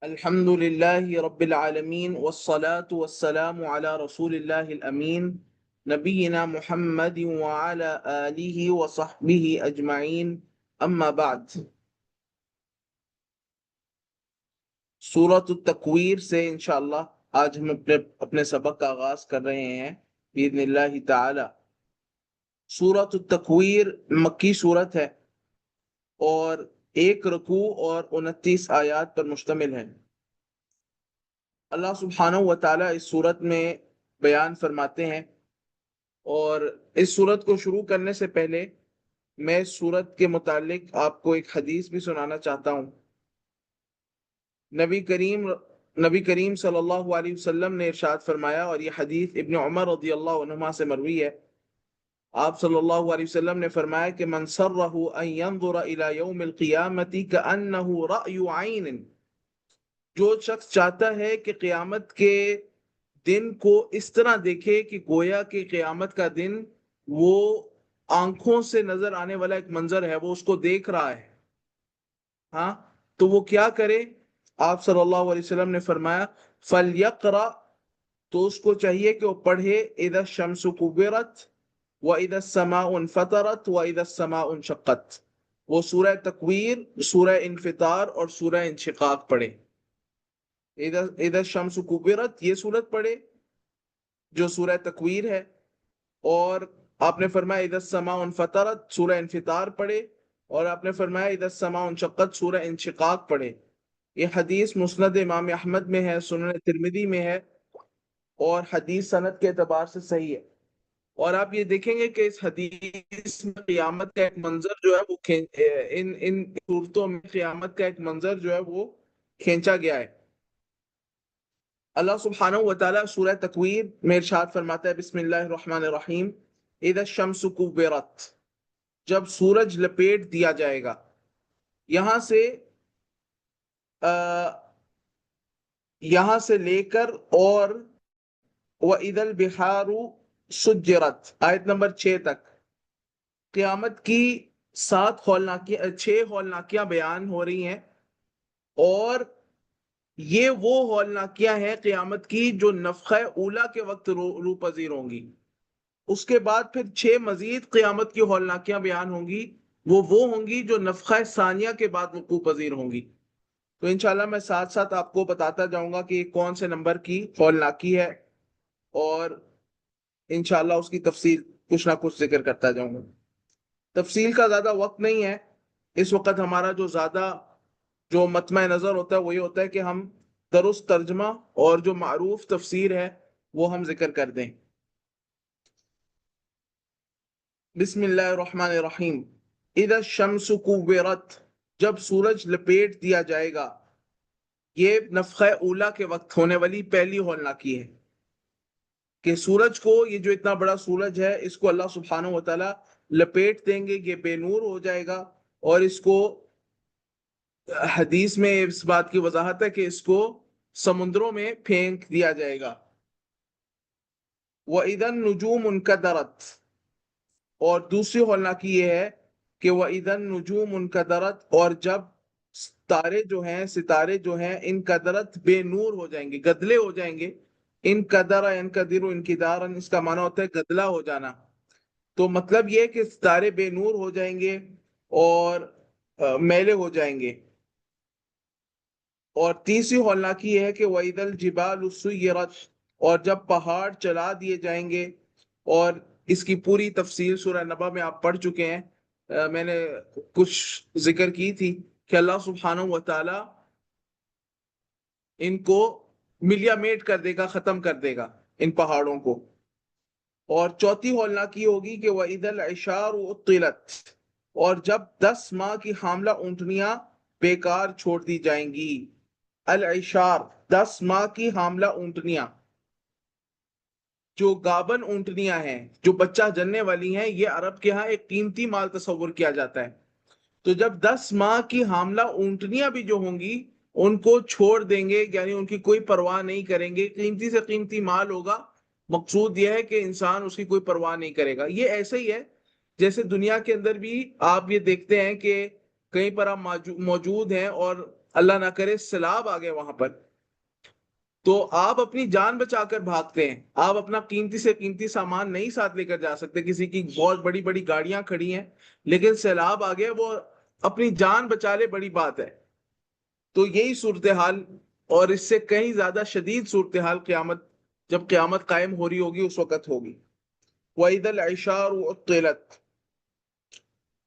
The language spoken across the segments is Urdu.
الحمد لله رب العالمين والصلاة والسلام على رسول الله الأمين نبينا محمد وعلى آله وصحبه أجمعين أما بعد سورة التکویر سے انشاءاللہ آج ہم اپنے سبق کا آغاز کر رہے ہیں بإذن اللہ تعالی۔ سورة التکویر مکی سورت ہے اور 1 رکوع اور 29 آیات پر مشتمل ہے۔ اللہ سبحانہ و تعالیٰ اس صورت میں بیان فرماتے ہیں، اور اس صورت کو شروع کرنے سے پہلے میں اس صورت کے متعلق آپ کو ایک حدیث بھی سنانا چاہتا ہوں۔ نبی کریم صلی اللہ علیہ وسلم نے ارشاد فرمایا، اور یہ حدیث ابن عمر رضی اللہ عنہما سے مروی ہے۔ آپ صلی اللہ علیہ وسلم نے فرمایا کہ من سرہ ان ينظر الى یوم القیامت کأنہ رأی عین، جو شخص چاہتا ہے کہ قیامت کے دن کو اس طرح دیکھے کہ گویا کہ قیامت کا دن وہ آنکھوں سے نظر آنے والا ایک منظر ہے، وہ اس کو دیکھ رہا ہے، ہاں، تو وہ کیا کرے؟ آپ صلی اللہ علیہ وسلم نے فرمایا فَلْيَقْرَأْ، تو اس کو چاہیے کہ وہ پڑھے اِذَا الشَّمْسُ كُوِّرَتْ وَإِذَا السَّمَاءُ انفطرت وَإِذَا السَّمَاءُ انشقت، وہ سورہ تکویر، سورہ انفطار اور سورہ انشقاق پڑھے۔ اِذَا الشَّمْسُ كُوِّرَتْ یہ سورت پڑھے جو سورہ تکویر ہے، اور آپ نے فرمایا اِذَا السَّمَاءُ انفطرت سورہ انفطار پڑھے، اور آپ نے فرمایا اِذَا السَّمَاءُ انشقت سورہ انشقاق پڑھے۔ یہ حدیث مسند امام احمد میں ہے، سنن ترمذی میں ہے، اور حدیث سند کے اعتبار سے صحیح ہے۔ اور آپ یہ دیکھیں گے کہ اس حدیث میں قیامت کا ایک منظر جو ہے وہ ان صورتوں میں قیامت کا ایک منظر جو ہے وہ کھینچا گیا ہے۔ اللہ سبحانہ و تعالیٰ سورہ تکویر میں ارشاد فرماتا ہے بسم اللہ الرحمن الرحیم اذا الشمس کورت، جب سورج لپیٹ دیا جائے گا۔ یہاں سے لے کر اور وَإِذَا الْبِحَارُ سُجِّرَتْ آیت نمبر 6 تک قیامت کی 6 ہولناکیاں بیان ہو رہی ہیں، اور یہ وہ ہولناکیاں ہیں قیامت کی جو نفخہ اولا کے وقت روح پذیر ہوں گی۔ اس کے بعد پھر 6 مزید قیامت کی ہولناکیاں بیان ہوں گی، وہ ہوں گی جو نفخہ ثانیہ کے بعد وقوع پذیر ہوں گی۔ تو انشاءاللہ میں ساتھ ساتھ آپ کو بتاتا جاؤں گا کہ یہ کون سے نمبر کی ہولناکی ہے، اور انشاءاللہ اس کی تفصیل کچھ نہ کچھ ذکر کرتا جاؤں گا۔ تفصیل کا زیادہ وقت نہیں ہے اس وقت، ہمارا جو مطمع نظر ہوتا ہے وہ یہ ہوتا ہے کہ ہم درست ترجمہ اور جو معروف تفسیر ہے وہ ہم ذکر کر دیں۔ بسم اللہ الرحمن الرحیم اذا الشمس کورت، جب سورج لپیٹ دیا جائے گا۔ یہ نفخہ اولا کے وقت ہونے والی پہلی ہولناکی ہے کہ سورج کو، یہ جو اتنا بڑا سورج ہے، اس کو اللہ سبحانہ و تعالی لپیٹ دیں گے، یہ بے نور ہو جائے گا، اور اس کو حدیث میں اس بات کی وضاحت ہے کہ اس کو سمندروں میں پھینک دیا جائے گا۔ وَإِذَا النُّجُومُ انْكَدَرَتْ، اور دوسری ہولناکی یہ ہے کہ وَإِذَا النُّجُومُ انْكَدَرَتْ، اور جب ستارے جو ہیں انقدرت بے نور ہو جائیں گے، گدلے ہو جائیں گے۔ انقدر ينقدر انقدارا، اس کا معنی ہوتا ہے گدلا ہو جانا۔ تو مطلب یہ کہ ستارے بے نور ہو جائیں گے اور میلے ہو جائیں گے۔ اور تیسری ہولناکی یہ ہے کہ وَإِذَا الْجِبَالُ سُيِّرَتْ، اور جب پہاڑ چلا دیے جائیں گے، اور اس کی پوری تفصیل سورہ نبا میں آپ پڑھ چکے ہیں۔ میں نے کچھ ذکر کی تھی کہ اللہ سبحانہ و تعالی ان کو ملیا میٹ کر دے گا، ختم کر دے گا ان پہاڑوں کو۔ اور چوتھی ہولناکی ہوگی کہ وَإِذَا الْعِشَارُ عُطِّلَتْ، اور جب 10 ماہ کی حاملہ اونٹنیاں بیکار چھوڑ دی جائیں گی۔ العشار 10 ماہ کی حاملہ اونٹنیاں، جو گابن اونٹنیاں ہیں، جو بچہ جننے والی ہیں، یہ عرب کے ہاں ایک قیمتی مال تصور کیا جاتا ہے۔ تو جب 10 ماہ کی حاملہ اونٹنیاں بھی جو ہوں گی ان کو چھوڑ دیں گے، یعنی ان کی کوئی پرواہ نہیں کریں گے، قیمتی سے قیمتی مال ہوگا، مقصود یہ ہے کہ انسان اس کی کوئی پرواہ نہیں کرے گا۔ یہ ایسے ہی ہے جیسے دنیا کے اندر بھی آپ یہ دیکھتے ہیں کہ کہیں پر آپ موجود ہیں اور اللہ نہ کرے سیلاب آ گئے وہاں پر، تو آپ اپنی جان بچا کر بھاگتے ہیں، آپ اپنا قیمتی سے قیمتی سامان نہیں ساتھ لے کر جا سکتے، کسی کی بہت بڑی بڑی گاڑیاں کھڑی ہیں لیکن سیلاب آ گیا، وہ اپنی جان بچا لے، بڑی بات ہے۔ تو یہی صورتحال، اور اس سے کہیں زیادہ شدید صورتحال قیامت، جب قیامت قائم ہو رہی ہوگی اس وقت ہوگی۔ وَإِذَا الْعِشَارُ عُطِّلَتْ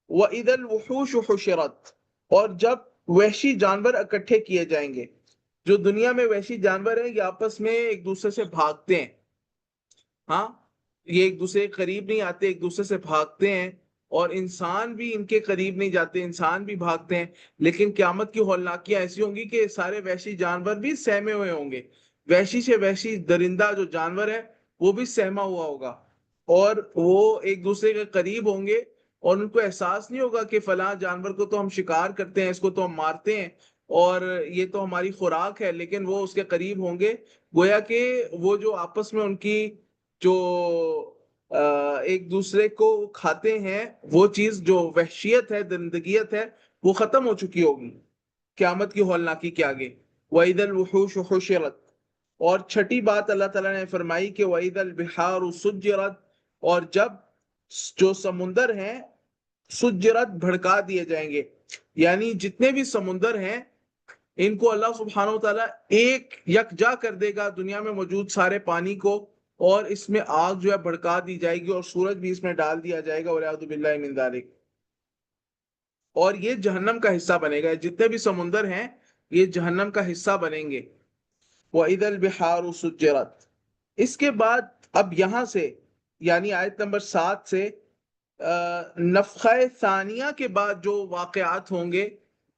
وَإِذَا الْوُحُوشُ حُشِرَتْ، اور جب وحشی جانور اکٹھے کیے جائیں گے۔ جو دنیا میں وحشی جانور ہیں یہ آپس میں ایک دوسرے سے بھاگتے ہیں، ہاں، یہ ایک دوسرے کے قریب نہیں آتے، ایک دوسرے سے بھاگتے ہیں، اور انسان بھی ان کے قریب نہیں جاتے، انسان بھی بھاگتے ہیں۔ لیکن قیامت کی ہولناکیاں ایسی ہوں گی کہ سارے وحشی جانور بھی سہمے ہوئے ہوں گے، وحشی سے وحشی درندہ جو جانور ہے وہ بھی سہما ہوا ہوگا، اور وہ ایک دوسرے کے قریب ہوں گے، اور ان کو احساس نہیں ہوگا کہ فلاں جانور کو تو ہم شکار کرتے ہیں، اس کو تو ہم مارتے ہیں اور یہ تو ہماری خوراک ہے، لیکن وہ اس کے قریب ہوں گے، گویا کہ وہ جو آپس میں ان کی جو ایک دوسرے کو کھاتے ہیں، وہ چیز جو وحشیت ہے، درندگیت ہے، وہ ختم ہو چکی ہوگی قیامت کی ہولناکی کے آگے۔ وَإِذَا الْوُحُوشُ حُشِرَتْ، اور چھٹی بات اللہ تعالیٰ نے فرمائی کہ وَإِذَا الْبِحَارُ سُجِّرَتْ، اور جب جو سمندر ہیں سجرت، بھڑکا دیے جائیں گے، یعنی جتنے بھی سمندر ہیں ان کو اللہ سبحانہ وتعالیٰ ایک یکجا کر دے گا، دنیا میں موجود سارے پانی کو، اور اس میں آگ جو ہے بھڑکا دی جائے گی، اور سورج بھی اس میں ڈال دیا جائے گا، وَلِعِيَاذُ بِاللَّهِ مِن ذَلِكَ، اور یہ جہنم کا حصہ بنے گا، جتنے بھی سمندر ہیں یہ جہنم کا حصہ بنیں گے۔ وَإِذَا الْبِحَارُ سُجِّرَتْ، اس کے بعد اب یہاں سے یعنی آیت نمبر 7 سے نفخہ ثانیہ کے بعد جو واقعات ہوں گے،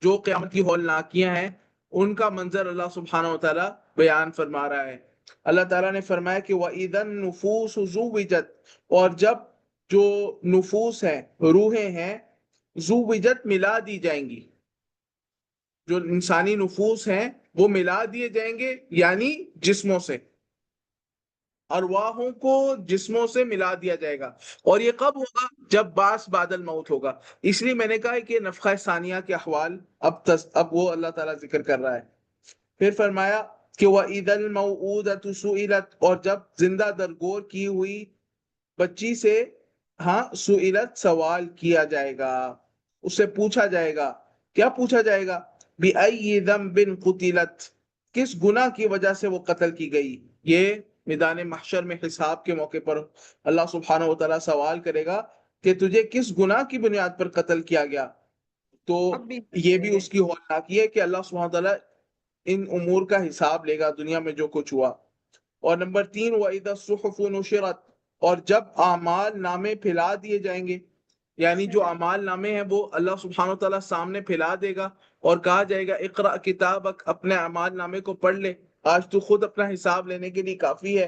جو قیامت کی ہولناکیاں ہیں، ان کا منظر اللہ سبحانہ وتعالی بیان فرما رہا ہے۔ اللہ تعالیٰ نے فرمایا کہ وَإِذَا النُّفُوسُ زُوِّجَتْ، اور جب جو نفوس ہیں، روحیں ہیں، زُوِّجَتْ، ملا دی جائیں گی، جو انسانی نفوس ہیں وہ ملا دیے جائیں گے، یعنی جسموں سے، ارواحوں کو جسموں سے ملا دیا جائے گا، اور یہ کب ہوگا؟ جب باس بعد الموت ہوگا۔ اس لیے میں نے کہا ہے کہ نفخہ ثانیہ کے احوال اب وہ اللہ تعالیٰ ذکر کر رہا ہے۔ پھر فرمایا کہ وَإِذَا الْمَوْءُودَةُ سُئِلَتْ، اور جب زندہ درگور کی ہوئی بچی سے، ہاں، سئلت، سوال کیا جائے گا، اس سے پوچھا جائے گا۔ کیا پوچھا جائے گا؟ بِأَيِّ ذَنبٍ قُتِلَتْ، کس گناہ کی وجہ سے وہ قتل کی گئی۔ یہ میدان محشر میں حساب کے موقع پر اللہ سبحانہ وتعالیٰ سوال کرے گا کہ تجھے کس گناہ کی بنیاد پر قتل کیا گیا۔ تو یہ بھی اس کی ہولناکی ہے کہ اللہ سبحانہ وتعالیٰ ان امور کا حساب لے گا دنیا میں جو کچھ ہوا۔ اور نمبر 3، وَإِذَا الصُّحُفُ نُشِرَتْ، اور جب اعمال نامے پھیلا دیے جائیں گے، یعنی جو اعمال نامے ہیں وہ اللہ سبحانہ وتعالیٰ سامنے پھیلا دے گا، اور کہا جائے گا اقرأ کتابک، اپنے اعمال نامے کو پڑھ لے، آج تو خود اپنا حساب لینے کے لیے کافی ہے۔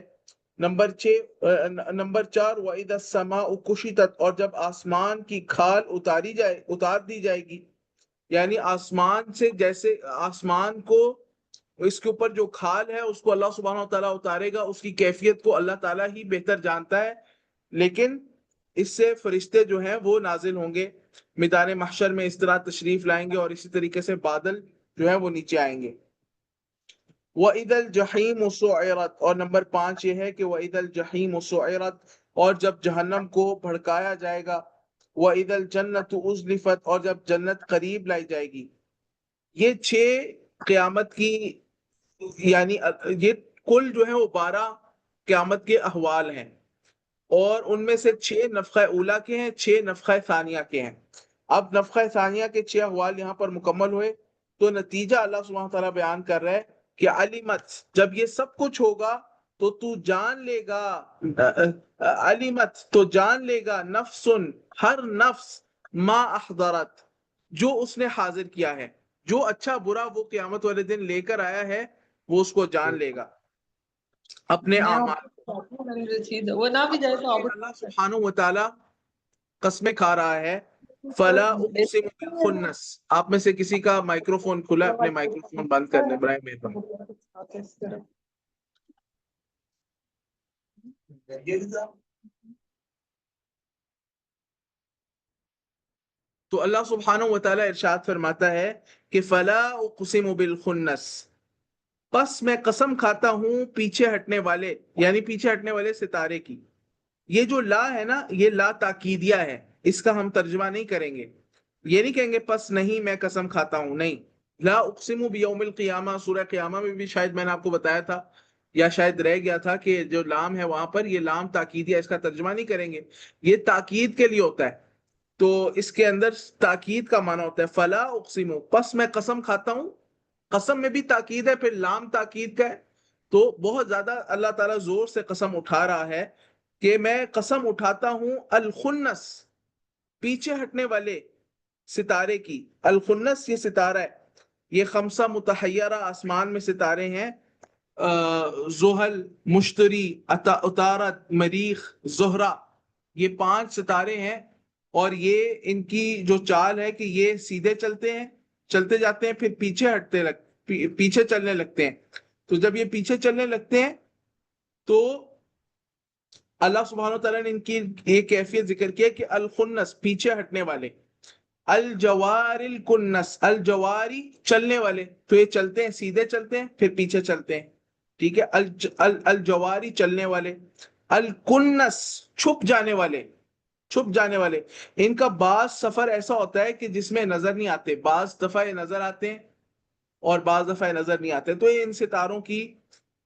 نمبر 4، وَإِذَا السَّمَاءُ كُشِطَتْ، اور جب آسمان کی کھال اتار دی جائے گی، یعنی آسمان سے، جیسے آسمان کو، اس کے اوپر جو کھال ہے اس کو اللہ سبحانہ وتعالیٰ اتارے گا، اس کی کیفیت کو اللہ تعالیٰ ہی بہتر جانتا ہے، لیکن اس سے فرشتے جو ہیں وہ نازل ہوں گے، میدان محشر میں اس طرح تشریف لائیں گے، اور اسی طریقے سے بادل جو ہیں وہ نیچے آئیں گے۔ وَإِذَا الْجَحِيمُ سُعِرَتْ، اور نمبر 5 یہ ہے کہ وَإِذَا الْجَحِيمُ سُعِرَتْ، اور جب جہنم کو بھڑکایا جائے گا۔ وَإِذَا الْجَنَّةُ أُزْلِفَتْ، اور جب جنت قریب لائی جائے گی۔ یہ 6 قیامت کی، یعنی یہ کل جو ہے وہ 12 قیامت کے احوال ہیں، اور ان میں سے 6 نفخہ اولا کے ہیں، 6 نفخہ ثانیہ کے ہیں۔ اب نفخہ ثانیہ کے 6 احوال یہاں پر مکمل ہوئے، تو نتیجہ اللہ سبحانہ تعالیٰ بیان کر رہا ہے کہ علمت، جب یہ سب کچھ ہوگا تو جان لے گا، علمت، تو جان لے گا، نفس، ہر نفس، ما احضرت، جو اس نے حاضر کیا ہے، جو اچھا برا وہ قیامت والے دن لے کر آیا ہے وہ اس کو جان لے گا، اپنے اعمال۔ وہ نہ بھی جائے تو اللہ سبحانہ وتعالیٰ قسمیں کھا رہا ہے، فلا اقسم بالخنس۔ آپ میں سے کسی کا مائکرو فون کھلا ہے، اپنے مائکرو فون بند کر لیں برائے مہربانی۔ تو اللہ سبحانہ و تعالیٰ ارشاد فرماتا ہے کہ فلا اقسم بالخنس، پس میں قسم کھاتا ہوں پیچھے ہٹنے والے، یعنی پیچھے ہٹنے والے ستارے کی۔ یہ جو لا ہے نا، یہ لا تاکیدیہ ہے، اس کا ہم ترجمہ نہیں کریں گے، یہ نہیں کہیں گے پس نہیں میں قسم کھاتا ہوں، نہیں۔ لا اقسم بیوم القیامہ، سورہ قیامہ میں بھی شاید میں نے آپ کو بتایا تھا یا شاید رہ گیا تھا کہ جو لام ہے وہاں پر یہ لام تاکیدیہ، اس کا ترجمہ نہیں کریں گے، یہ تاکید کے لیے ہوتا ہے۔ تو اس کے اندر تاکید کا معنی ہوتا ہے فلا اقسم، پس میں قسم کھاتا ہوں، قسم میں بھی تاکید ہے، پھر لام تاکید کا ہے، تو بہت زیادہ اللہ تعالیٰ زور سے قسم اٹھا رہا ہے کہ میں قسم اٹھاتا ہوں الخنس، پیچھے ہٹنے والے ستارے کی۔ الخنس یہ ستارہ ہے، یہ خمسہ متحیرہ آسمان میں ستارے ہیں، زحل، مشتری، عطارد، مریخ، زہرہ، یہ 5 ستارے ہیں، اور یہ ان کی جو چال ہے کہ یہ سیدھے چلتے ہیں، چلتے جاتے ہیں، پھر پیچھے چلنے لگتے ہیں۔ تو جب یہ پیچھے چلنے لگتے ہیں تو اللہ سبحانہ و تعالیٰ نے ان کی ایک کیفیت ذکر کیا کہ الخنس، پیچھے ہٹنے والے، الجوار الکنس، الجواری چلنے والے، تو یہ چلتے ہیں، سیدھے چلتے ہیں، پھر پیچھے چلتے ہیں، ٹھیک ہے، الجواری چلنے والے، الکنس چھپ جانے والے، چھپ جانے والے۔ ان کا بعض سفر ایسا ہوتا ہے کہ جس میں نظر نہیں آتے، بعض دفعہ یہ نظر آتے ہیں اور بعض دفعہ نظر نہیں آتے۔ تو یہ ان ستاروں کی،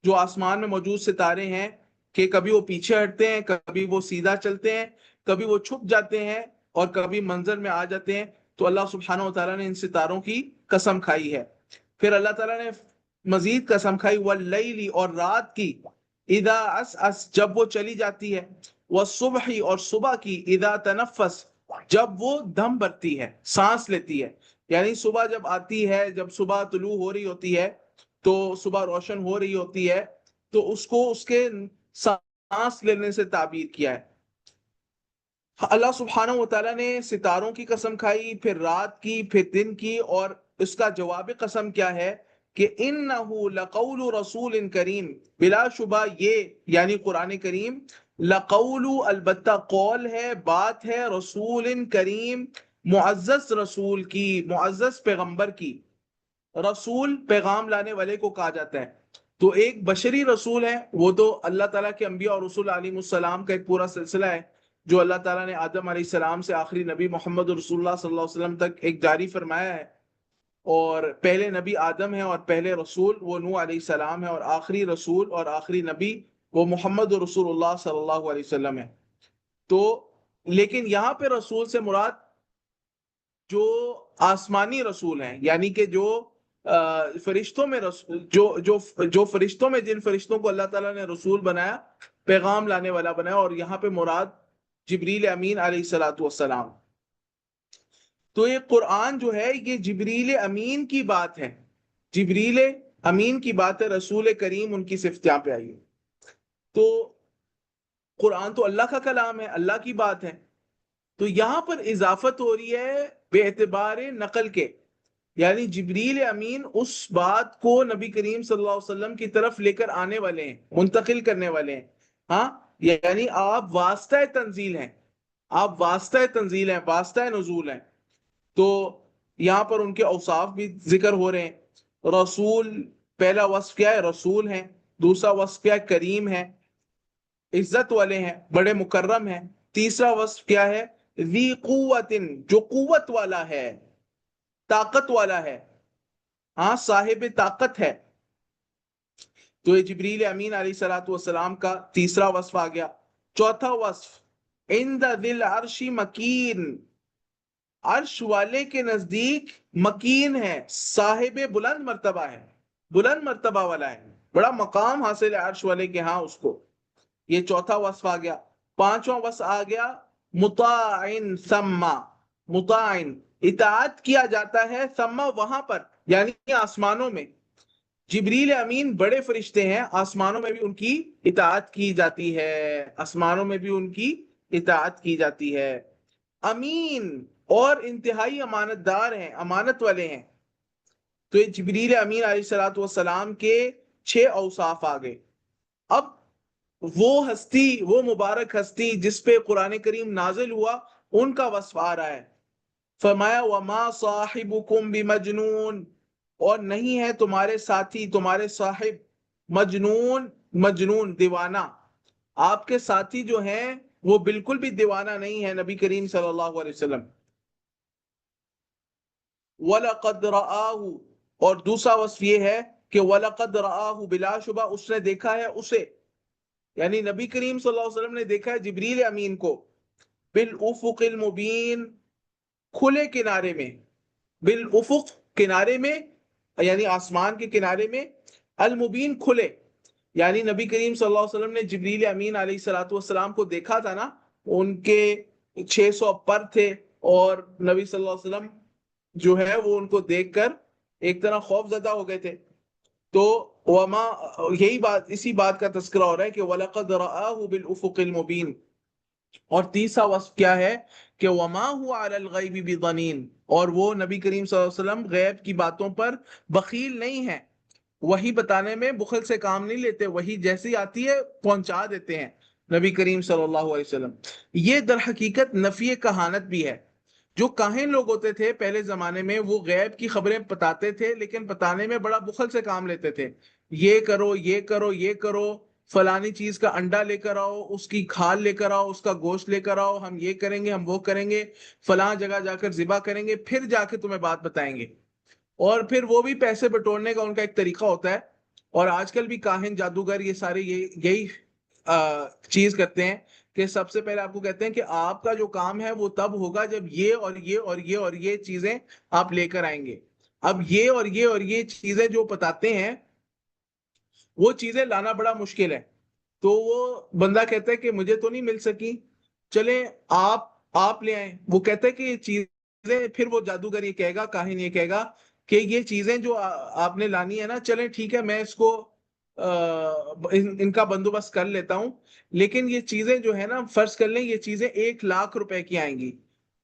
جو آسمان میں موجود ستارے ہیں، کہ کبھی وہ پیچھے ہٹتے ہیں، کبھی وہ سیدھا چلتے ہیں، کبھی وہ چھپ جاتے ہیں اور کبھی منظر میں آ جاتے ہیں۔ تو اللہ سبحانہ و تعالیٰ نے ان ستاروں کی قسم کھائی ہے۔ پھر اللہ تعالیٰ نے مزید قسم کھائی واللیل، اور رات کی، اذا عسعس، جب وہ چلی جاتی ہے، والصبح، اور صبح کی، اذا تنفس، جب وہ دم بھرتی ہے، سانس لیتی ہے، یعنی صبح جب آتی ہے، جب صبح طلوع ہو رہی ہوتی ہے، تو صبح روشن ہو رہی ہوتی ہے، تو اس کو اس کے سانس لینے سے تعبیر کیا ہے۔ اللہ سبحانہ و تعالیٰ نے ستاروں کی قسم کھائی، پھر رات کی، پھر دن کی، اور اس کا جواب قسم کیا ہے کہ انہ لقول رسول کریم، بلا شبہ یہ یعنی قرآن کریم، لقول البتہ قول ہے، بات ہے، رسول کریم، معزز رسول کی، معزز پیغمبر کی۔ رسول پیغام لانے والے کو کہا جاتا ہے، تو ایک بشری رسول ہے، وہ تو اللہ تعالیٰ کے انبیاء اور رسول علیہ السلام کا ایک پورا سلسلہ ہے جو اللہ تعالیٰ نے آدم علیہ السلام سے آخری نبی محمد رسول اللہ صلی اللہ علیہ وسلم تک ایک جاری فرمایا ہے۔ اور پہلے نبی آدم ہے اور پہلے رسول وہ نوح علیہ السلام ہے، اور آخری رسول اور آخری نبی وہ محمد رسول اللہ صلی اللہ علیہ وسلم ہے۔ تو لیکن یہاں پہ رسول سے مراد جو آسمانی رسول ہیں، یعنی کہ جو فرشتوں میں جو فرشتوں میں جن فرشتوں کو اللہ تعالیٰ نے رسول بنایا، پیغام لانے والا بنایا، اور یہاں پہ مراد جبریل امین علیہ الصلوۃ والسلام۔ تو یہ قرآن جو ہے یہ جبریل امین کی بات ہے، جبریل امین کی بات ہے، رسول کریم ان کی صفت یہاں پہ آئی ہے۔ تو قرآن تو اللہ کا کلام ہے، اللہ کی بات ہے، تو یہاں پر اضافت ہو رہی ہے بے اعتبار نقل کے، یعنی جبریل امین اس بات کو نبی کریم صلی اللہ علیہ وسلم کی طرف لے کر آنے والے ہیں، منتقل کرنے والے ہیں، ہاں، یعنی آپ واسطہ تنزیل ہیں، آپ واسطہ تنزیل ہیں، واسطہ نزول ہیں۔ تو یہاں پر ان کے اوصاف بھی ذکر ہو رہے ہیں۔ رسول، پہلا وصف کیا ہے؟ رسول ہیں۔ دوسرا وصف کیا ہے؟ کریم ہے، عزت والے ہیں، بڑے مکرم ہیں۔ تیسرا وصف کیا ہے؟ ذی قوت، جو قوت والا ہے، طاقت والا ہے، ہاں، صاحب طاقت ہے۔ تو یہ جبریل امین علیہ الصلوۃ والسلام کا تیسرا وصف آ گیا۔ چوتھا وصف عند ذی العرش مکین، عرش والے کے نزدیک مکین ہے، صاحب بلند مرتبہ ہے، بلند مرتبہ والا ہے، بڑا مقام حاصل ہے عرش والے کے ہاں اس کو۔ یہ چوتھا وصف آ گیا۔ پانچواں وصف آ گیا مطاع ثم، مطاع، اطاعت کیا جاتا ہے، ثم، وہاں پر، یعنی آسمانوں میں۔ جبریل امین بڑے فرشتے ہیں، آسمانوں میں بھی ان کی اطاعت کی جاتی ہے، آسمانوں میں بھی ان کی اطاعت کی جاتی ہے۔ امین، اور انتہائی امانت دار ہیں، امانت والے ہیں۔ تو یہ جبریل امین علیہ الصلوۃ والسلام کے 6 اوصاف آ گئے۔ اب وہ ہستی، وہ مبارک ہستی جس پہ قرآن کریم نازل ہوا، ان کا وصف آ رہا ہے فرمایا وما صاحبکم بمجنون، اور نہیں ہے تمہارے ساتھی، تمہارے صاحب مجنون، مجنون دیوانہ، آپ کے ساتھی جو ہیں وہ بالکل بھی دیوانہ نہیں ہے نبی کریم صلی اللہ علیہ وسلم۔ وَلَقَدْ رَآهُ، اور دوسرا وصف یہ ہے کہ وَلَقَدْ رَآهُ، بلا شبہ اس نے دیکھا ہے اسے، یعنی نبی کریم صلی اللہ علیہ وسلم نے دیکھا ہے جبریل امین کو، بالافق المبین، کھلے کنارے میں، بالافق کنارے میں، یعنی آسمان کے کنارے میں، المبین کھلے، یعنی نبی کریم صلی اللہ علیہ وسلم نے جبریل امین علیہ الصلوۃ والسلام کو دیکھا تھا نا، ان کے 600 پر تھے، اور نبی صلی اللہ علیہ وسلم جو ہے وہ ان کو دیکھ کر ایک طرح خوف زدہ ہو گئے تھے۔ تو وما، یہی بات، اسی بات کا تذکرہ ہو رہا ہے کہ وَلَقَدْ رَآهُ بِالْأُفُقِ الْمُبِينِ۔ اور تیسرا وصف کیا ہے کہ وما هو علی الغیب بضنین، اور وہ نبی کریم صلی اللہ علیہ وسلم غیب کی باتوں پر بخیل نہیں ہے، وہی بتانے میں بخل سے کام نہیں لیتے، وہی جیسی آتی ہے پہنچا دیتے ہیں نبی کریم صلی اللہ علیہ وسلم۔ یہ در حقیقت نفی کہانت بھی ہے۔ جو کاہن لوگ ہوتے تھے پہلے زمانے میں، وہ غیب کی خبریں بتاتے تھے، لیکن بتانے میں بڑا بخل سے کام لیتے تھے، یہ کرو، یہ کرو، یہ کرو، فلانی چیز کا انڈا لے کر آؤ، اس کی کھال لے کر آؤ، اس کا گوشت لے کر آؤ، ہم یہ کریں گے، ہم وہ کریں گے، فلاں جگہ جا کر ذبح کریں گے، پھر جا کے تمہیں بات بتائیں گے، اور پھر وہ بھی پیسے بٹورنے کا ان کا ایک طریقہ ہوتا ہے۔ اور آج کل بھی کاہن، جادوگر، یہ سارے یہی چیز کرتے ہیں کہ سب سے پہلے آپ کو کہتے ہیں کہ آپ کا جو کام ہے وہ تب ہوگا جب یہ اور یہ اور یہ اور یہ چیزیں آپ لے کر آئیں گے۔ اب یہ اور یہ اور یہ چیزیں جو بتاتے ہیں، وہ چیزیں لانا بڑا مشکل ہے، تو وہ بندہ کہتا ہے کہ مجھے تو نہیں مل سکی، چلیں آپ لے آئیں، وہ کہتا ہے کہ یہ چیزیں، پھر وہ جادوگر یہ کہے گا، کاہن یہ کہے گا کہ یہ چیزیں جو آپ نے لانی ہے نا، چلیں ٹھیک ہے، میں اس کو ان کا بندوبست کر لیتا ہوں، لیکن یہ چیزیں جو ہے نا، فرض کر لیں یہ چیزیں 1,00,000 روپے کی آئیں گی،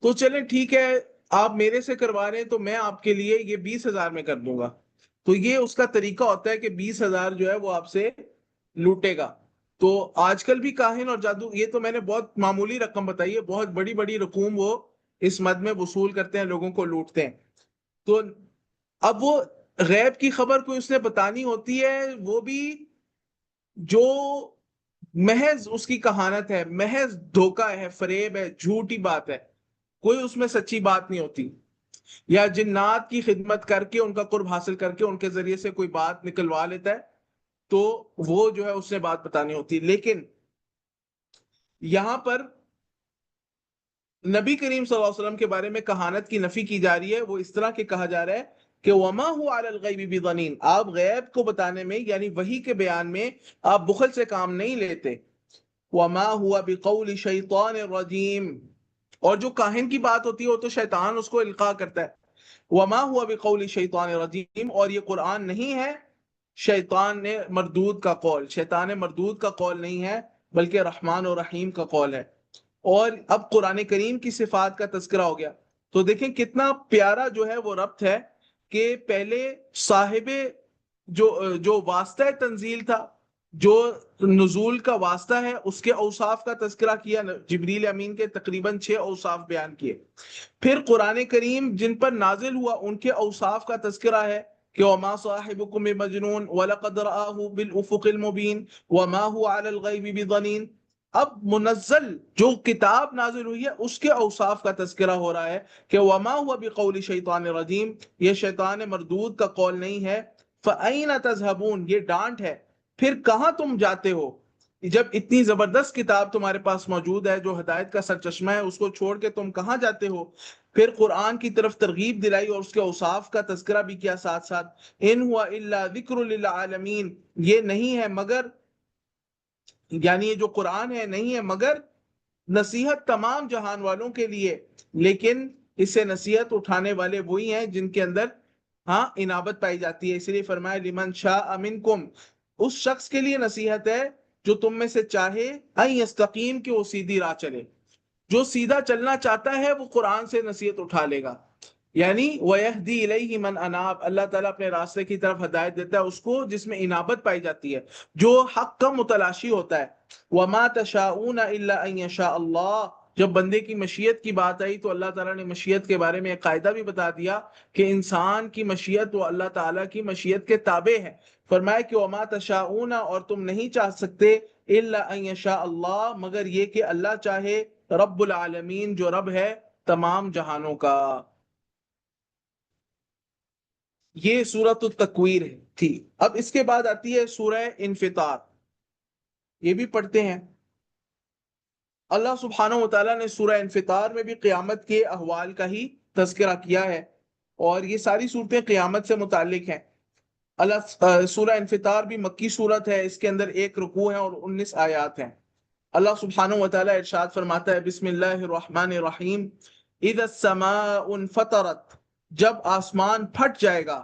تو چلیں ٹھیک ہے، آپ میرے سے کروا رہے ہیں تو میں آپ کے لیے یہ 20,000 میں کر دوں گا۔ تو یہ اس کا طریقہ ہوتا ہے کہ 20,000 جو ہے وہ آپ سے لوٹے گا۔ تو آج کل بھی کاہن اور جادو، یہ تو میں نے بہت معمولی رقم بتائی ہے، بہت بڑی بڑی رقوم وہ اس مد میں وصول کرتے ہیں، لوگوں کو لوٹتے ہیں۔ تو اب وہ غیب کی خبر کوئی اس نے بتانی ہوتی ہے، وہ بھی جو محض اس کی کہانت ہے، محض دھوکہ ہے، فریب ہے، جھوٹی بات ہے، کوئی اس میں سچی بات نہیں ہوتی، یا جنات کی خدمت کر کے ان کا قرب حاصل کر کے ان کے ذریعے سے کوئی بات نکلوا لیتا ہے، تو وہ جو ہے اس نے بات بتانی ہوتی۔ لیکن یہاں پر نبی کریم صلی اللہ علیہ وسلم کے بارے میں کہانت کی نفی کی جا رہی ہے، وہ اس طرح کہ کہا جا رہا ہے کہ وما هو علی الغیب بضنین، آپ غیب کو بتانے میں، یعنی وحی کے بیان میں آپ بخل سے کام نہیں لیتے۔ وما هو بقول شیطان الرجیم، اور جو کاہن کی بات ہوتی ہے وہ تو شیطان اس کو القاء کرتا ہے۔ وما هو بقول شیطان الرجیم، اور یہ قرآن نہیں ہے شیطان نے مردود کا قول، شیطان مردود کا قول نہیں ہے، بلکہ رحمان و رحیم کا قول ہے۔ اور اب قرآن کریم کی صفات کا تذکرہ ہو گیا، تو دیکھیں کتنا پیارا جو ہے وہ ربط ہے کہ پہلے صاحب جو واسطہ تنزیل تھا، جو نزول کا واسطہ ہے، اس کے اوصاف کا تذکرہ کیا، جبریل امین کے تقریباً 6 اوصاف بیان کیے، پھر قرآن کریم جن پر نازل ہوا ان کے اوصاف کا تذکرہ ہے کہ وما صاحبکم بمجنون ولقد رآہ بالافق المبین وما هو علی الغیب بضنین۔ اب منزل جو کتاب نازل ہوئی ہے اس کے اوصاف کا تذکرہ ہو رہا ہے کہ وما هو بقول شیطان الرجیم، یہ شیطان مردود کا قول نہیں ہے۔ فأین تذهبون، یہ ڈانٹ ہے، پھر کہاں تم جاتے ہو، جب اتنی زبردست کتاب تمہارے پاس موجود ہے جو ہدایت کا سرچشمہ ہے، اس کو چھوڑ کے تم کہاں جاتے ہو۔ پھر قرآن کی طرف ترغیب دلائی اور اس کے اوصاف کا تذکرہ بھی کیا ساتھ ساتھ۔ ان ہوا الا ذکر للعالمین، یہ نہیں ہے مگر، یعنی یہ جو قرآن ہے نہیں ہے مگر نصیحت تمام جہان والوں کے لیے، لیکن اس سے نصیحت اٹھانے والے وہی ہیں جن کے اندر انابت پائی جاتی ہے، اس لیے فرمایا لمن شاء منکم، اس شخص کے لیے نصیحت ہے جو تم میں سے چاہے ان یستقیم، کہ وہ سیدھی راہ چلے، جو سیدھا چلنا چاہتا ہے وہ قرآن سے نصیحت اٹھا لے گا، یعنی وَيَهْدِي إِلَيْهِ مَنْ أَنَابَ، اللہ تعالیٰ اپنے راستے کی طرف ہدایت دیتا ہے اس کو جس میں انابت پائی جاتی ہے، جو حق کا متلاشی ہوتا ہے۔ وَمَا تَشَاءُونَ إِلَّا أَن يَشَاءَ اللَّهُ، جب بندے کی مشیت کی بات آئی تو اللہ تعالیٰ نے مشیت کے بارے میں ایک قاعدہ بھی بتا دیا کہ انسان کی مشیت وہ اللہ تعالیٰ کی مشیت کے تابع ہے. فرمایا کہ وما تشاؤون، اور تم نہیں چاہ سکتے الا ان یشاء اللہ، مگر یہ کہ اللہ چاہے، رب العالمین، جو رب ہے تمام جہانوں کا. یہ سورۃ التکویر تھی. اب اس کے بعد آتی ہے سورہ انفطار، یہ بھی پڑھتے ہیں. اللہ سبحانہ و تعالیٰ نے سورہ انفطار میں بھی قیامت کے احوال کا ہی تذکرہ کیا ہے، اور یہ ساری صورتیں قیامت سے متعلق ہیں. سورہ انفطار بھی مکی صورت ہے، اس کے اندر 1 رکوع ہے اور 19 آیات ہیں. اللہ سبحانہ و تعالیٰ ارشاد فرماتا ہے، بسم اللہ الرحمن الرحیم، اذا السماء انفطرت، جب آسمان پھٹ جائے گا.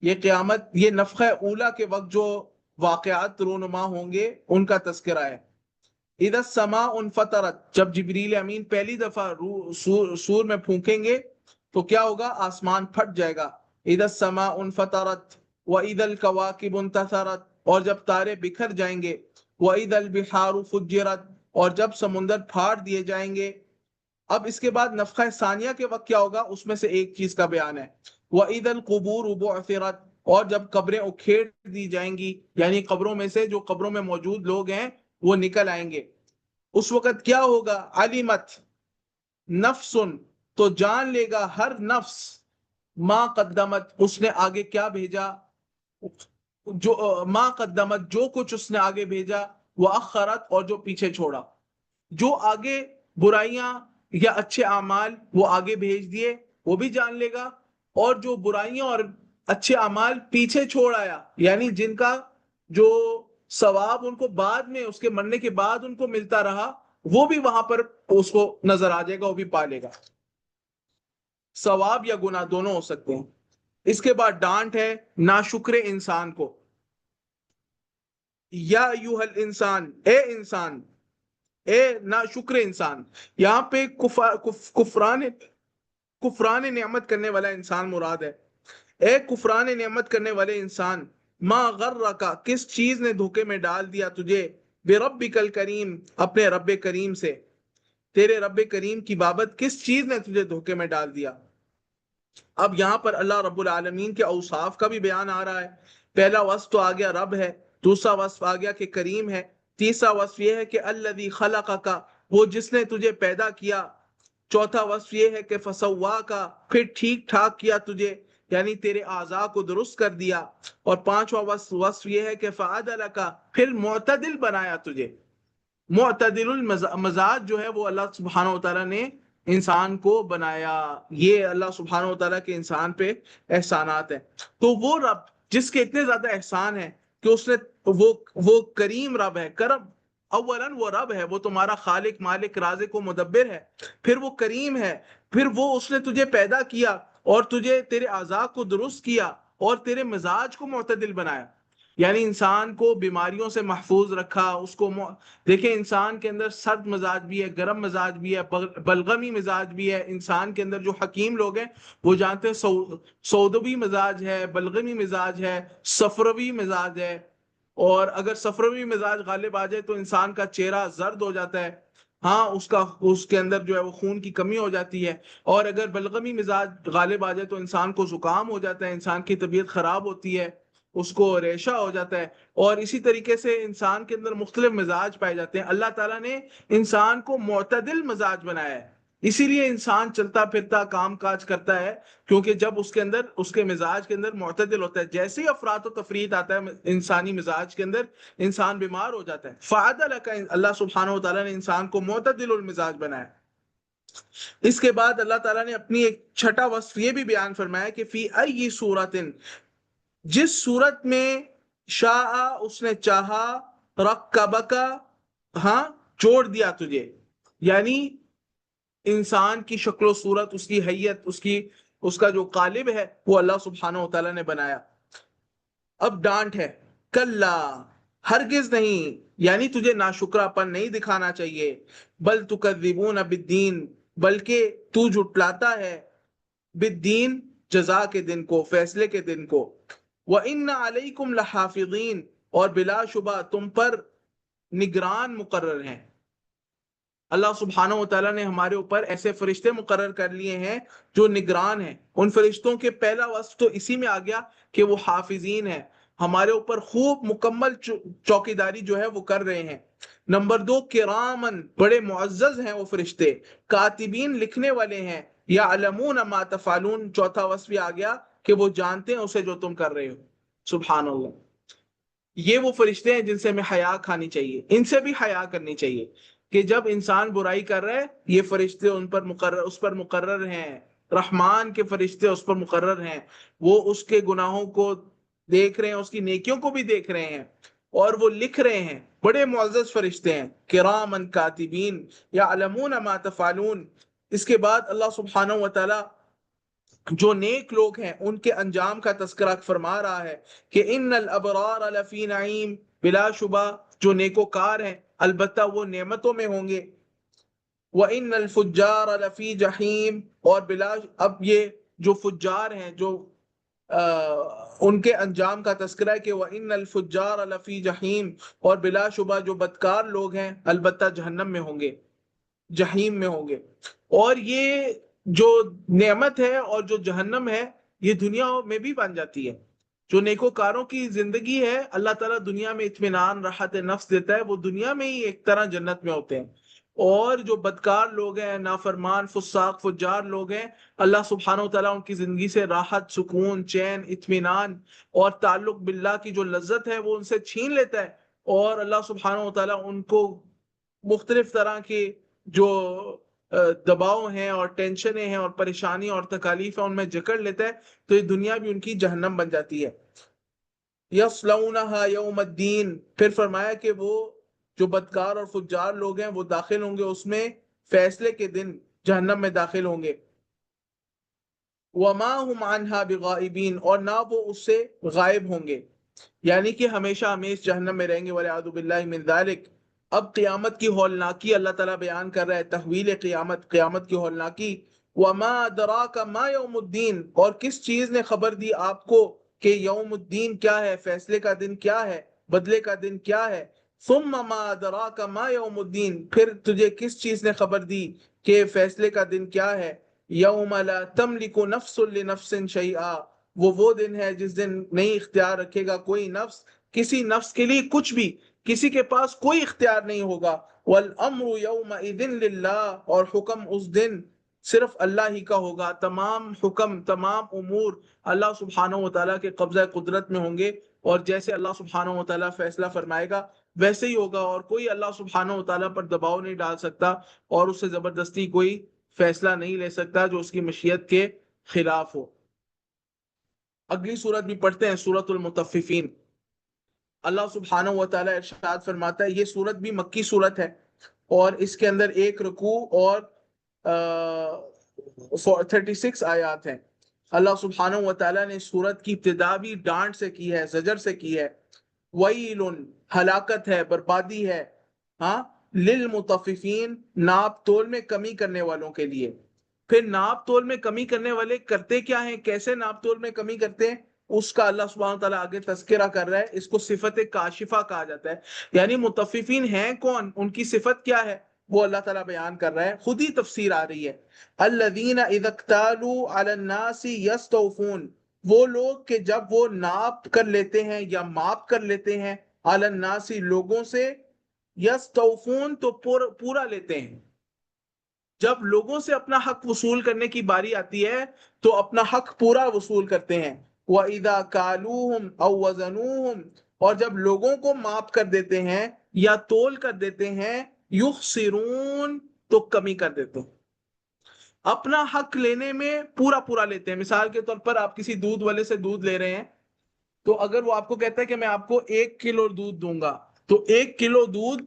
یہ قیامت، یہ نفخہ اولا کے وقت جو واقعات رونما ہوں گے ان کا تذکرہ ہے. اذا السماء انفطرت، جب جبریل امین پہلی دفعہ سور میں پھونکیں گے تو کیا ہوگا؟ آسمان پھٹ جائے گا. اذا السماء انفطرت واذا الكواكب انتثرت، اور جب تارے بکھر جائیں گے. واذا البحار فجرت، اور جب سمندر پھاڑ دیے جائیں گے. اب اس کے بعد نفخہ ثانیہ کے وقت کیا ہوگا اس میں سے ایک چیز کا بیان ہے. وَإِذَا الْقُبُورُ بُعْثِرَتْ، اور جب قبریں اکھیڑ دی جائیں گی، یعنی قبروں میں سے جو قبروں میں موجود لوگ ہیں وہ نکل آئیں گے. اس وقت کیا ہوگا؟ علمت نفس، تو جان لے گا ہر نفس، ما قدمت، اس نے آگے کیا بھیجا، جو ما قدمت، جو کچھ اس نے آگے بھیجا، وَأَخَّرَتْ، اور جو پیچھے چھوڑا. جو آگے برائیاں یا اچھے اعمال وہ آگے بھیج دیے وہ بھی جان لے گا، اور جو برائیاں اور اچھے اعمال پیچھے چھوڑ آیا، یعنی جن کا جو ثواب ان کو بعد میں، اس کے مرنے کے بعد ان کو ملتا رہا، وہ بھی وہاں پر اس کو نظر آ جائے گا، وہ بھی پا لے گا. ثواب یا گناہ دونوں ہو سکتے ہیں. اس کے بعد ڈانٹ ہے ناشکر انسان کو. یا ایوہ الانسان، اے انسان، اے ناشکر انسان. یہاں پہ کفران نعمت کرنے والا انسان مراد ہے. اے کفران نعمت کرنے والے انسان، ما غرکا، کس چیز نے دھوکے میں ڈال دیا تجھے، بربک الکریم، اپنے رب کریم سے. تیرے رب کریم کی بابت کس چیز نے تجھے دھوکے میں ڈال دیا. اب یہاں پر اللہ رب العالمین کے اوصاف کا بھی بیان آ رہا ہے. پہلا وصف تو آ گیا رب ہے، دوسرا وصف آ گیا کہ کریم ہے، تیسرا وصف یہ ہے کہ الذی خلقک، وہ جس نے تجھے پیدا کیا. چوتھا وصف یہ ہے کہ فسواک، پھر ٹھیک ٹھاک کیا تجھے، یعنی تیرے اعضاء کو درست کر دیا. اور پانچواں وصف یہ ہے کہ فعدلک، پھر معتدل بنایا تجھے. معتدل المزاج جو ہے وہ اللہ سبحانہ و تعالیٰ نے انسان کو بنایا. یہ اللہ سبحانہ و تعالیٰ کے انسان پہ احسانات ہیں. تو وہ رب جس کے اتنے زیادہ احسان ہیں کہ اس نے وہ کریم رب ہے. کرم اولاً وہ رب ہے، وہ تمہارا خالق، مالک، رازق و مدبر ہے. پھر وہ کریم ہے، پھر وہ اس نے تجھے پیدا کیا اور تجھے تیرے اعضاء کو درست کیا اور تیرے مزاج کو معتدل بنایا، یعنی انسان کو بیماریوں سے محفوظ رکھا. اس کو دیکھیں انسان کے اندر سرد مزاج بھی ہے، گرم مزاج بھی ہے، بلغمی مزاج بھی ہے. انسان کے اندر جو حکیم لوگ ہیں وہ جانتے ہیں سودوی مزاج ہے، بلغمی مزاج ہے، صفروی مزاج ہے. اور اگر صفروی مزاج غالب آ جائے تو انسان کا چہرہ زرد ہو جاتا ہے، ہاں اس کے اندر جو ہے وہ خون کی کمی ہو جاتی ہے. اور اگر بلغمی مزاج غالب آ جائے تو انسان کو زکام ہو جاتا ہے، انسان کی طبیعت خراب ہوتی ہے، اس کو ریشہ ہو جاتا ہے. اور اسی طریقے سے انسان کے اندر مختلف مزاج پائے جاتے ہیں. اللہ تعالیٰ نے انسان کو معتدل مزاج بنایا ہے، اسی لیے انسان چلتا پھرتا کام کاج کرتا ہے، کیونکہ جب اس کے مزاج کے اندر معتدل ہوتا ہے. جیسے ہی افراط و تفریط آتا ہے انسانی مزاج کے اندر، انسان بیمار ہو جاتا ہے. فعدلک، اللہ سبحانہ و تعالیٰ نے انسان کو معتدل المزاج بنایا. اس کے بعد اللہ تعالیٰ نے اپنی ایک چھٹا وصف یہ بھی بیان فرمایا کہ فی ای صورت، جس صورت میں شاء، اس نے چاہا، رکبک، ہاں جوڑ دیا تجھے. یعنی انسان کی شکل و صورت، اس کی حیت، اس کا جو قالب ہے وہ اللہ سبحانہ و تعالیٰ نے بنایا. اب ڈانٹ ہے، کلا، ہرگز نہیں، یعنی تجھے ناشکرا پن نہیں دکھانا چاہیے. بل تکذبون بالدین، بلکہ تو جھٹلاتا ہے، بالدین، جزا کے دن کو، فیصلے کے دن کو. وَإِنَّ عَلَيْكُمْ لَحَافِظِينَ، اور بلا شبہ تم پر نگران مقرر ہیں. اللہ سبحانہ و تعالیٰ نے ہمارے اوپر ایسے فرشتے مقرر کر لیے ہیں جو نگران ہیں. ان فرشتوں کے پہلا وصف تو اسی میں آ گیا کہ وہ حافظین ہیں، ہمارے اوپر خوب مکمل چوکیداری جو ہے وہ کر رہے ہیں. نمبر 2، کرامن، بڑے معزز ہیں وہ فرشتے، کاتبین، لکھنے والے ہیں، یعلمون ما تفعلون، چوتھا وصف بھی آ گیا کہ وہ جانتے ہیں اسے جو تم کر رہے ہو. سبحان اللہ. یہ وہ فرشتے ہیں جن سے ہمیں حیا کھانی چاہیے، ان سے بھی حیا کرنی چاہیے کہ جب انسان برائی کر رہا ہے یہ فرشتے اس پر مقرر ہیں، رحمان کے فرشتے اس پر مقرر ہیں، وہ اس کے گناہوں کو دیکھ رہے ہیں، اس کی نیکیوں کو بھی دیکھ رہے ہیں اور وہ لکھ رہے ہیں. بڑے معزز فرشتے ہیں، کرامن کاتبین یعلمون ما تفعلون. اس کے بعد اللہ سبحانہ و تعالی جو نیک لوگ ہیں ان کے انجام کا تذکرہ فرما رہا ہے کہ ان الابرار لفی نعیم، بلا شبہ جو نیکوکار ہیں البتہ وہ نعمتوں میں ہوں گے. وَإِنَّ الْفُجَّارَ لَفِي جَحِيمٍ، اور اب یہ جو فجار ہیں، جو ان کے انجام کا تذکرہ ہے کہ وَإِنَّ الْفُجَّارَ لَفِي جَحِيمٍ، اور بلا شبہ جو بدکار لوگ ہیں البتہ جہنم میں ہوں گے، جہیم میں ہوں گے. اور یہ جو نعمت ہے اور جو جہنم ہے یہ دنیا میں بھی بن جاتی ہے. جو نیکوکاروں کی زندگی ہے اللہ تعالیٰ دنیا میں اطمینان، راحت نفس دیتا ہے، وہ دنیا میں ہی ایک طرح جنت میں ہوتے ہیں. اور جو بدکار لوگ ہیں، نافرمان، فساق، فجار لوگ ہیں، اللہ سبحانہ و تعالیٰ ان کی زندگی سے راحت، سکون، چین، اطمینان اور تعلق باللہ کی جو لذت ہے وہ ان سے چھین لیتا ہے. اور اللہ سبحانہ و تعالیٰ ان کو مختلف طرح کے جو دباؤ ہیں اور ٹینشنیں ہیں اور پریشانی اور تکالیف ہیں ان میں جکڑ لیتا ہے، تو یہ دنیا بھی ان کی جہنم بن جاتی ہے. یصلونها یوم الدین، پھر فرمایا کہ وہ جو بدکار اور فجار لوگ ہیں وہ داخل ہوں گے اس میں فیصلے کے دن، جہنم میں داخل ہوں گے. وما هم عنها بغائبین، اور نہ وہ اس سے غائب ہوں گے، یعنی کہ ہمیشہ ہمیش جہنم میں رہیں گے. والعیاذ باللہ من ذالک. اب قیامت کی ہولناکی اللہ تعالیٰ بیان کر رہا ہے، تحویل قیامت، قیامت کی ہولناکی. وما ادراک ما یوم الدین، اور کس چیز نے خبر دی آپ کو کہ یوم الدین کیا ہے، فیصلے کا دن کیا ہے، بدلے کا دن کیا ہے. ثم ما ادراک ما یوم الدین، پھر تجھے کس چیز نے خبر دی کہ فیصلے کا دن کیا ہے. یوم لا تملک نفس لنفس شیئا، وہ دن ہے جس دن نہیں اختیار رکھے گا کوئی نفس کسی نفس کے لیے کچھ بھی، کسی کے پاس کوئی اختیار نہیں ہوگا. والامر یومئذ للہ، اور حکم اس دن صرف اللہ ہی کا ہوگا. تمام حکم، تمام امور اللہ سبحانہ و تعالیٰ کے قبضہ قدرت میں ہوں گے، اور جیسے اللہ سبحانہ و تعالیٰ فیصلہ فرمائے گا ویسے ہی ہوگا، اور کوئی اللہ سبحانہ و تعالیٰ پر دباؤ نہیں ڈال سکتا اور اس سے زبردستی کوئی فیصلہ نہیں لے سکتا جو اس کی مشیت کے خلاف ہو. اگلی سورت بھی پڑھتے ہیں، سورت المطففین. اللہ سبحانہ و تعالیٰ ارشاد فرماتا ہے، یہ سورت بھی مکی سورت ہے اور اس کے اندر ایک رکوع اور 36 آیات ہیں. اللہ سبحانہ و تعالیٰ نے سورت کی ابتدا بھی ڈانٹ سے کی ہے، زجر سے کی ہے. ویل، ہلاکت ہے، بربادی ہے، ہاں، للمطففین، ناپ تول میں کمی کرنے والوں کے لیے. پھر ناپ تول میں کمی کرنے والے کرتے کیا ہیں، کیسے ناپ تول میں کمی کرتے ہیں، اس کا اللہ سبحانہ و تعالیٰ آگے تذکرہ کر رہا ہے. اس کو صفت کاشفہ کہا جاتا ہے، یعنی مطففین ہیں کون، ان کی صفت کیا ہے، وہ اللہ تعالیٰ بیان کر رہا ہے. خود ہی تفسیر آ رہی ہے، الذین اذا اکتالوا علی الناس یستوفون، وہ لوگ کہ جب وہ ناپ کر لیتے ہیں یا ماپ کر لیتے ہیں، علی الناس، لوگوں سے، یستوفون تو پورا لیتے ہیں. جب لوگوں سے اپنا حق وصول کرنے کی باری آتی ہے تو اپنا حق پورا وصول کرتے ہیں. وَإِذَا كَالُوهُمْ أَوْ وَزَنُوهُمْ، اور جب لوگوں کو ماپ کر دیتے ہیں یا تول کر دیتے ہیں، يُخْسِرُونَ، تو کمی کر دیتے ہیں. اپنا حق لینے میں پورا لیتے ہیں. مثال کے طور پر آپ کسی دودھ والے سے دودھ لے رہے ہیں، تو اگر وہ آپ کو کہتا ہے کہ میں آپ کو 1 کلو دودھ دوں گا، تو 1 کلو دودھ،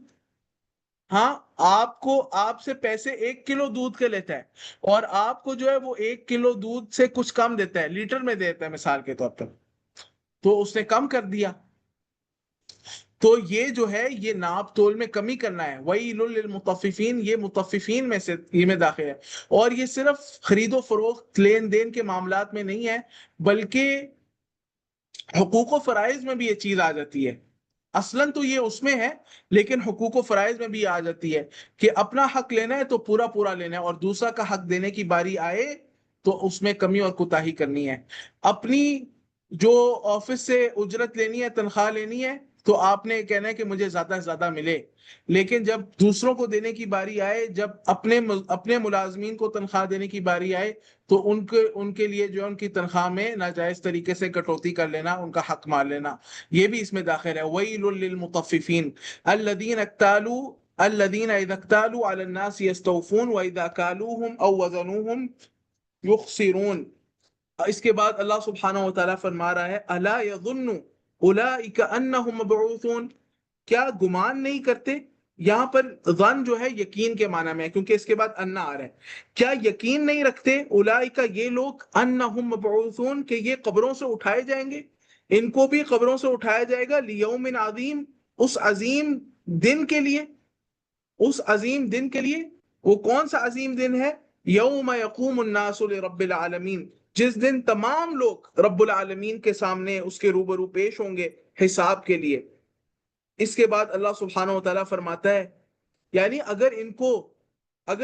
ہاں، آپ سے پیسے 1 کلو دودھ کے لیتا ہے، اور آپ کو جو ہے وہ 1 کلو دودھ سے کچھ کم دیتا ہے، لیٹر میں دیتا ہے مثال کے طور پر، تو اس نے کم کر دیا. تو یہ جو ہے یہ ناپ تول میں کمی کرنا ہے. وَيْلٌ لِّلْمُطَفِّفِينَ، یہ مطففین میں سے یہ میں داخل ہے. اور یہ صرف خرید و فروخت، لین دین کے معاملات میں نہیں ہے، بلکہ حقوق و فرائض میں بھی یہ چیز آ جاتی ہے. اصلاً تو یہ اس میں ہے، لیکن حقوق و فرائض میں بھی آ جاتی ہے کہ اپنا حق لینا ہے تو پورا پورا لینا ہے، اور دوسرا کا حق دینے کی باری آئے تو اس میں کمی اور کوتاہی کرنی ہے۔ اپنی جو آفس سے اجرت لینی ہے، تنخواہ لینی ہے، تو آپ نے کہنا ہے کہ مجھے زیادہ سے زیادہ ملے، لیکن جب دوسروں کو دینے کی باری آئے، جب اپنے ملازمین کو تنخواہ دینے کی باری آئے، تو ان کے لیے جو ہے ان کی تنخواہ میں ناجائز طریقے سے کٹوتی کر لینا، ان کا حق مار لینا، یہ بھی اس میں داخل ہے۔ وَيْلٌ لِّلْمُطَفِّفِينَ الَّذِينَ إِذَا اكْتَالُوا عَلَى النَّاسِ يَسْتَوْفُونَ وَإِذَا كَالُوهُمْ أَوْ وَزَنُوهُمْ يُخْسِرُونَ۔ اس کے بعد اللہ سبحانہ و تعالیٰ فرما رہا ہے أَلَا يَظُنُّ أُولَٰئِكَ أَنَّهُم مَّبْعُوثُونَ، کیا گمان نہیں کرتے؟ یہاں پر ظن جو ہے یقین کے معنی میں ہے، کیونکہ اس کے بعد انا آ رہا ہے۔ کیا یقین نہیں رکھتے اولئک یہ لوگ انہم مبعوثون کہ یہ قبروں سے اٹھائے جائیں گے، ان کو بھی قبروں سے اٹھایا جائے گا، لیوم عظیم، اس عظیم دن کے لیے، اس عظیم دن کے لیے۔ وہ کون سا عظیم دن ہے؟ یوم یقوم الناس لرب العالمین، جس دن تمام لوگ رب العالمین کے سامنے اس کے روبرو پیش ہوں گے حساب کے لیے۔ اس کے بعد اللہ سبحانہ و تعالیٰ فرماتا ہے یعنی اگر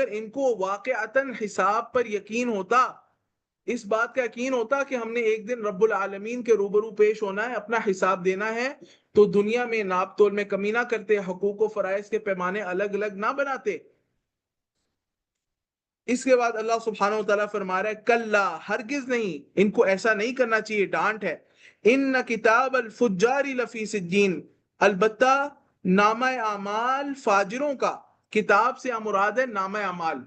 ان کو واقعتاً حساب پر یقین ہوتا، اس بات کا یقین ہوتا کہ ہم نے ایک دن رب العالمین کے روبرو پیش ہونا ہے، اپنا حساب دینا ہے، تو دنیا میں ناپ تول میں کمی نہ کرتے، حقوق و فرائض کے پیمانے الگ الگ نہ بناتے۔ اس کے بعد اللہ سبحانہ و تعالیٰ فرما رہا ہے کلا، ہرگز نہیں، ان کو ایسا نہیں کرنا چاہیے، ڈانٹ ہے۔ ان کتاب الفجار لفی سجین، البتہ نامہ اعمال فاجروں کا، کتاب سے مراد ہے نامہ اعمال،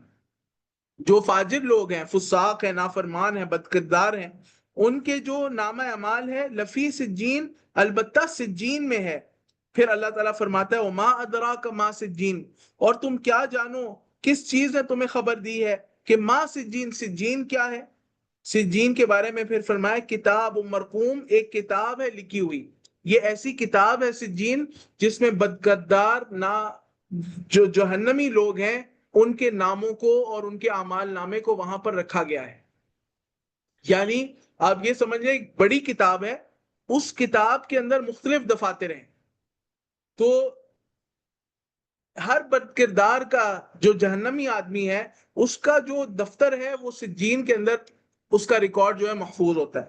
جو فاجر لوگ ہیں، فساق ہیں، نافرمان ہیں، بدکردار ہیں، ان کے جو نامہ اعمال ہے لفی سجین، البتہ سجین میں ہے۔ پھر اللہ تعالیٰ فرماتا ہے وما ادراک ما سجین، اور تم کیا جانو، کس چیز نے تمہیں خبر دی ہے کہ ما سجین، سجین کیا ہے؟ سجین کے بارے میں پھر فرمایا کتاب مرقوم، ایک کتاب ہے لکھی ہوئی، یہ ایسی کتاب ہے سجین جس میں بدکردار جو جہنمی لوگ ہیں ان کے ناموں کو اور ان کے اعمال نامے کو وہاں پر رکھا گیا ہے۔ یعنی آپ یہ سمجھ لیں ایک بڑی کتاب ہے، اس کتاب کے اندر مختلف دفاتر ہیں، تو ہر بد کردار کا جو جہنمی آدمی ہے اس کا جو دفتر ہے وہ سجین کے اندر اس کا ریکارڈ جو ہے محفوظ ہوتا ہے۔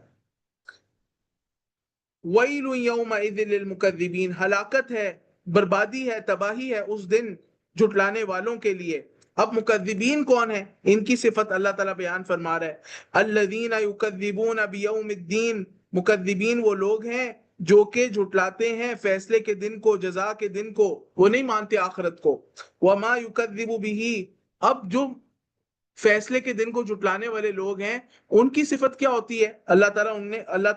وَيْلٌ يَوْمَئِذٍ لِّلْمُكَذِّبِينَ، ہلاکت ہے، بربادی ہے، تباہی ہے اس دن جھٹلانے والوں کے لیے۔ اب مکذبین کون ہیں؟ ان کی صفت اللہ تعالیٰ بیان فرما رہا ہے الذین یکذبون بیوم الدین، مکذبین وہ لوگ ہیں جو کہ جھٹلاتے ہیں فیصلے کے دن کو، جزا کے دن کو، وہ نہیں مانتے آخرت کو۔ وما یکذب بہ، اب جو فیصلے کے دن کو جھٹلانے والے لوگ ہیں ان کی صفت کیا ہوتی ہے؟ اللہ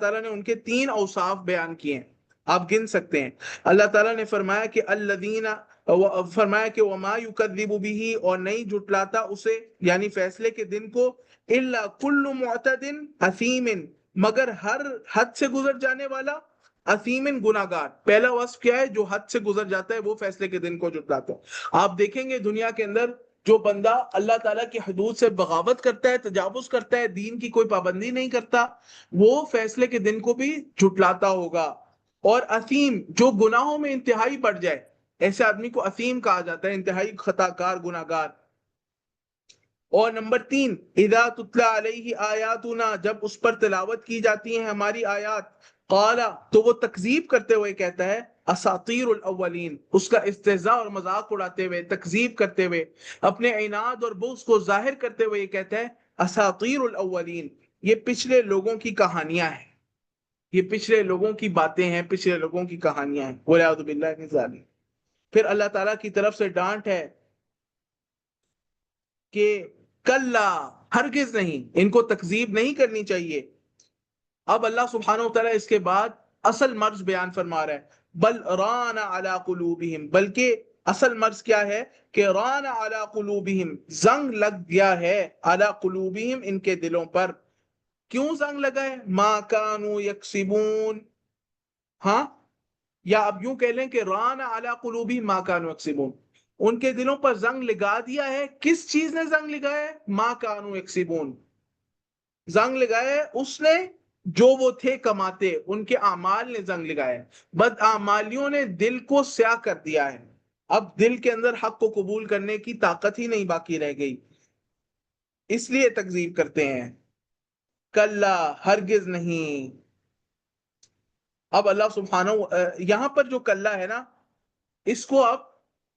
تعالیٰ نے ان کے 3 اوصاف بیان کیے ہیں، آپ گن سکتے ہیں۔ اللہ تعالیٰ نے فرمایا کہ الذین، فرمایا کہ وما یکذب بہ، اور نہیں جھٹلاتا اسے یعنی فیصلے کے دن کو، الا کل معتد اثیم، مگر ہر حد سے گزر جانے والا، اثیم گناہگار۔ پہلا وصف کیا ہے؟ جو حد سے گزر جاتا ہے وہ فیصلے کے دن کو جھٹلاتا ہے۔ آپ دیکھیں گے دنیا کے اندر جو بندہ اللہ تعالیٰ کی حدود سے بغاوت کرتا ہے، تجاوز کرتا ہے، دین کی کوئی پابندی نہیں کرتا، وہ فیصلے کے دن کو بھی جھٹلاتا ہوگا۔ اور اثیم، جو گناہوں میں انتہائی بڑھ جائے، ایسے آدمی کو اثیم کہا جاتا ہے، انتہائی خطا کار، گناہگار۔ اور نمبر 3، اذا تتلی علیہ آیاتنا، جب اس پر تلاوت کی جاتی ہیں ہماری آیات، قالا، تو وہ تکذیب کرتے ہوئے کہتا ہے اساطیر الاولین، اس کا استہزاء اور مذاق اڑاتے ہوئے، تکذیب کرتے ہوئے، اپنے عناد اور بغض کو ظاہر کرتے ہوئے یہ کہتا ہے اساطیر الاولین، یہ پچھلے لوگوں کی کہانیاں ہیں، یہ پچھلے لوگوں کی باتیں ہیں، پچھلے لوگوں کی کہانیاں ہیں، والعیاذ باللہ من ذالک۔ پھر اللہ تعالیٰ کی طرف سے ڈانٹ ہے کہ کلا، ہرگز نہیں، ان کو تکذیب نہیں کرنی چاہیے۔ اب اللہ سبحانہ وتعالی اس کے بعد اصل مرض بیان فرما رہا ہے بل ران علی قلوبہم، بلکہ اصل مرض کیا ہے کہ ران علی قلوبہم، زنگ لگ گیا ہے، علی قلوبہم، ان کے دلوں پر۔ کیوں زنگ لگا ہے؟ ما کانوا یکسبون، ہاں، یا اب یوں کہہ لیں کہ ران علی قلوبہم ما کانوا یکسبون، ان کے دلوں پر زنگ لگا دیا ہے۔ کس چیز نے زنگ لگایا ہے؟ ما کانوا یکسبون، زنگ لگایا ہے اس نے جو وہ تھے کماتے، ان کے اعمال نے زنگ لگایا، بدعمالیوں نے دل کو سیاہ کر دیا ہے، اب دل کے اندر حق کو قبول کرنے کی طاقت ہی نہیں باقی رہ گئی، اس لیے تکذیب کرتے ہیں۔ کلا، ہرگز نہیں۔ اب اللہ سبحانہ یہاں پر جو کلا ہے نا، اس کو آپ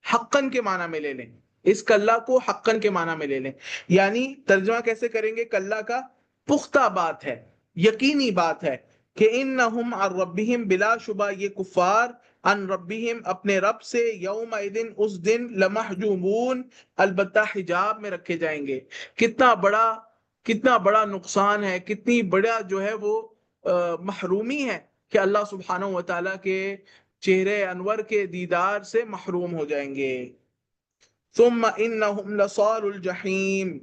حقن کے معنی میں لے لیں، اس کلا کو حقن کے معنی میں لے لیں، یعنی ترجمہ کیسے کریں گے کلا کا؟ پختہ بات ہے، یقینی بات ہے کہ انہم عن ربہم، بلا شبہ یہ کفار، عن ربہم اپنے رب سے، یوم دن اس دن، لمحجوبون البتہ حجاب میں رکھے جائیں گے۔ کتنا بڑا نقصان ہے، کتنی بڑا جو ہے وہ محرومی ہے کہ اللہ سبحانہ و تعالیٰ کے چہرے انور کے دیدار سے محروم ہو جائیں گے۔ ثم انہم لصال الجحیم،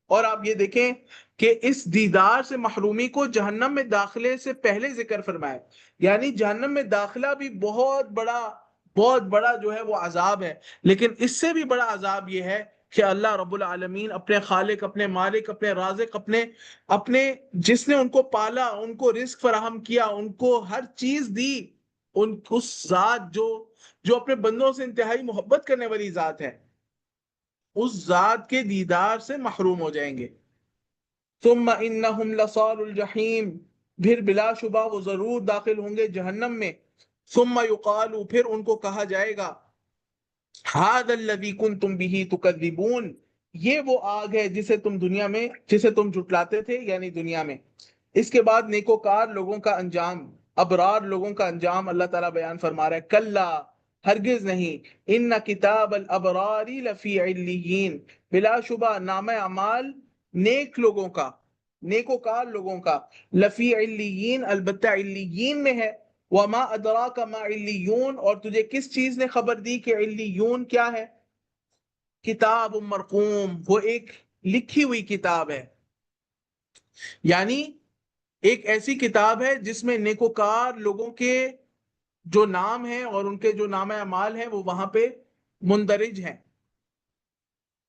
اور آپ یہ دیکھیں کہ اس دیدار سے محرومی کو جہنم میں داخلے سے پہلے ذکر فرمایا، یعنی جہنم میں داخلہ بھی بہت بڑا جو ہے وہ عذاب ہے، لیکن اس سے بھی بڑا عذاب یہ ہے کہ اللہ رب العالمین اپنے خالق، اپنے مالک، اپنے رازق، اپنے جس نے ان کو پالا، ان کو رزق فراہم کیا، ان کو ہر چیز دی، اس ذات جو اپنے بندوں سے انتہائی محبت کرنے والی ذات ہے، اس ذات کے دیدار سے محروم ہو جائیں گے۔ ثم انہم لصال الجحیم، پھر بلا شبہ وہ ضرور داخل ہوں گے جہنم میں۔ ثم یقال، پھر ان کو کہا جائے گا، ھذا الذی کنتم بہ تکذبون، یہ وہ آگ ہے جسے تم جھٹلاتے تھے، یعنی دنیا میں۔ اس کے بعد نیکوکار لوگوں کا انجام، ابرار لوگوں کا انجام اللہ تعالیٰ بیان فرما رہا ہے۔ کلا، ہرگز نہیں، ان کتاب الابرار لفی علیین، بلا شبہ نامہ اعمال نیک لوگوں کا، نیکوکار لوگوں کا، لفی علیین البتہ علیین میں ہے۔ وما ادراک ما علیون، اور تجھے کس چیز نے خبر دی کہ علیون کیا ہے؟ کتاب مرقوم، وہ ایک لکھی ہوئی کتاب ہے، یعنی ایک ایسی کتاب ہے جس میں نیکوکار لوگوں کے جو نام ہیں اور ان کے جو نام اعمال ہیں وہ وہاں پہ مندرج ہیں۔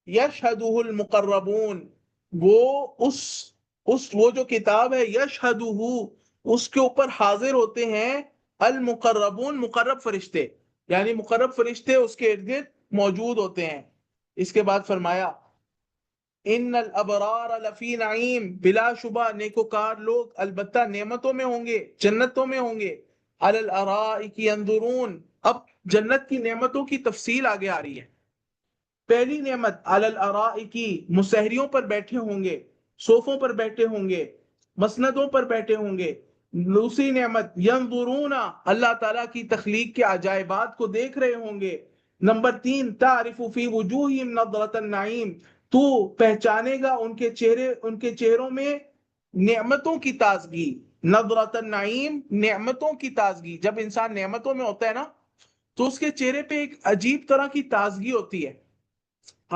یشہدہ المقربون، وہ جو کتاب ہے، یشہدہ، اس کے اوپر حاضر ہوتے ہیں، المقربون، مقرب فرشتے، یعنی مقرب فرشتے اس کے ارد گرد موجود ہوتے ہیں۔ اس کے بعد فرمایا ان الابرار لفی نعیم، بلا شبہ نیکوکار لوگ البتہ نعمتوں میں ہوں گے، جنتوں میں ہوں گے۔ علی الارائک ینظرون، اب جنت کی نعمتوں کی تفصیل آگے آ رہی ہے۔ پہلی نعمت علی الارائک، مسہریوں پر بیٹھے ہوں گے، صوفوں پر بیٹھے ہوں گے، مسندوں پر بیٹھے ہوں گے۔ دوسری نعمت ینظرون، اللہ تعالیٰ کی تخلیق کے عجائبات کو دیکھ رہے ہوں گے۔ نمبر 3، تعرف فی وجوہہم نضرۃ النعیم، تو پہچانے گا ان کے چہروں میں نعمتوں کی تازگی، نضرۃ النعیم، نعمتوں کی تازگی۔ جب انسان نعمتوں میں ہوتا ہے نا تو اس کے چہرے پہ ایک عجیب طرح کی تازگی ہوتی ہے۔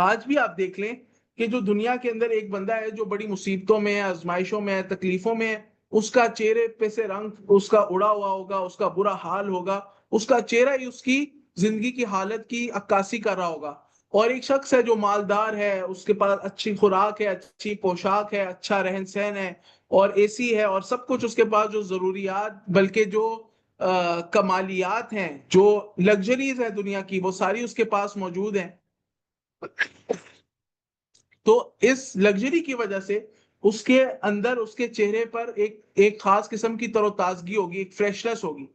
آج بھی آپ دیکھ لیں کہ جو دنیا کے اندر ایک بندہ ہے جو بڑی مصیبتوں میں ہے، آزمائشوں میں ہے، تکلیفوں میں ہے، اس کا چہرے پہ سے رنگ اس کا اڑا ہوا ہوگا، اس کا برا حال ہوگا، اس کا چہرہ ہی اس کی زندگی کی حالت کی عکاسی کر رہا ہوگا۔ اور ایک شخص ہے جو مالدار ہے، اس کے پاس اچھی خوراک ہے، اچھی پوشاک ہے، اچھا رہن سہن ہے، اور اے سی ہے، اور سب کچھ اس کے پاس، جو ضروریات بلکہ جو کمالیات ہیں، جو لگژریز ہے دنیا کی، وہ ساری اس کے پاس موجود ہیں۔ تو اس لگژری کی وجہ سے اس کے اندر، اس کے چہرے پر ایک خاص قسم کی تر و تازگی ہوگی، ایک فریشنس ہوگی۔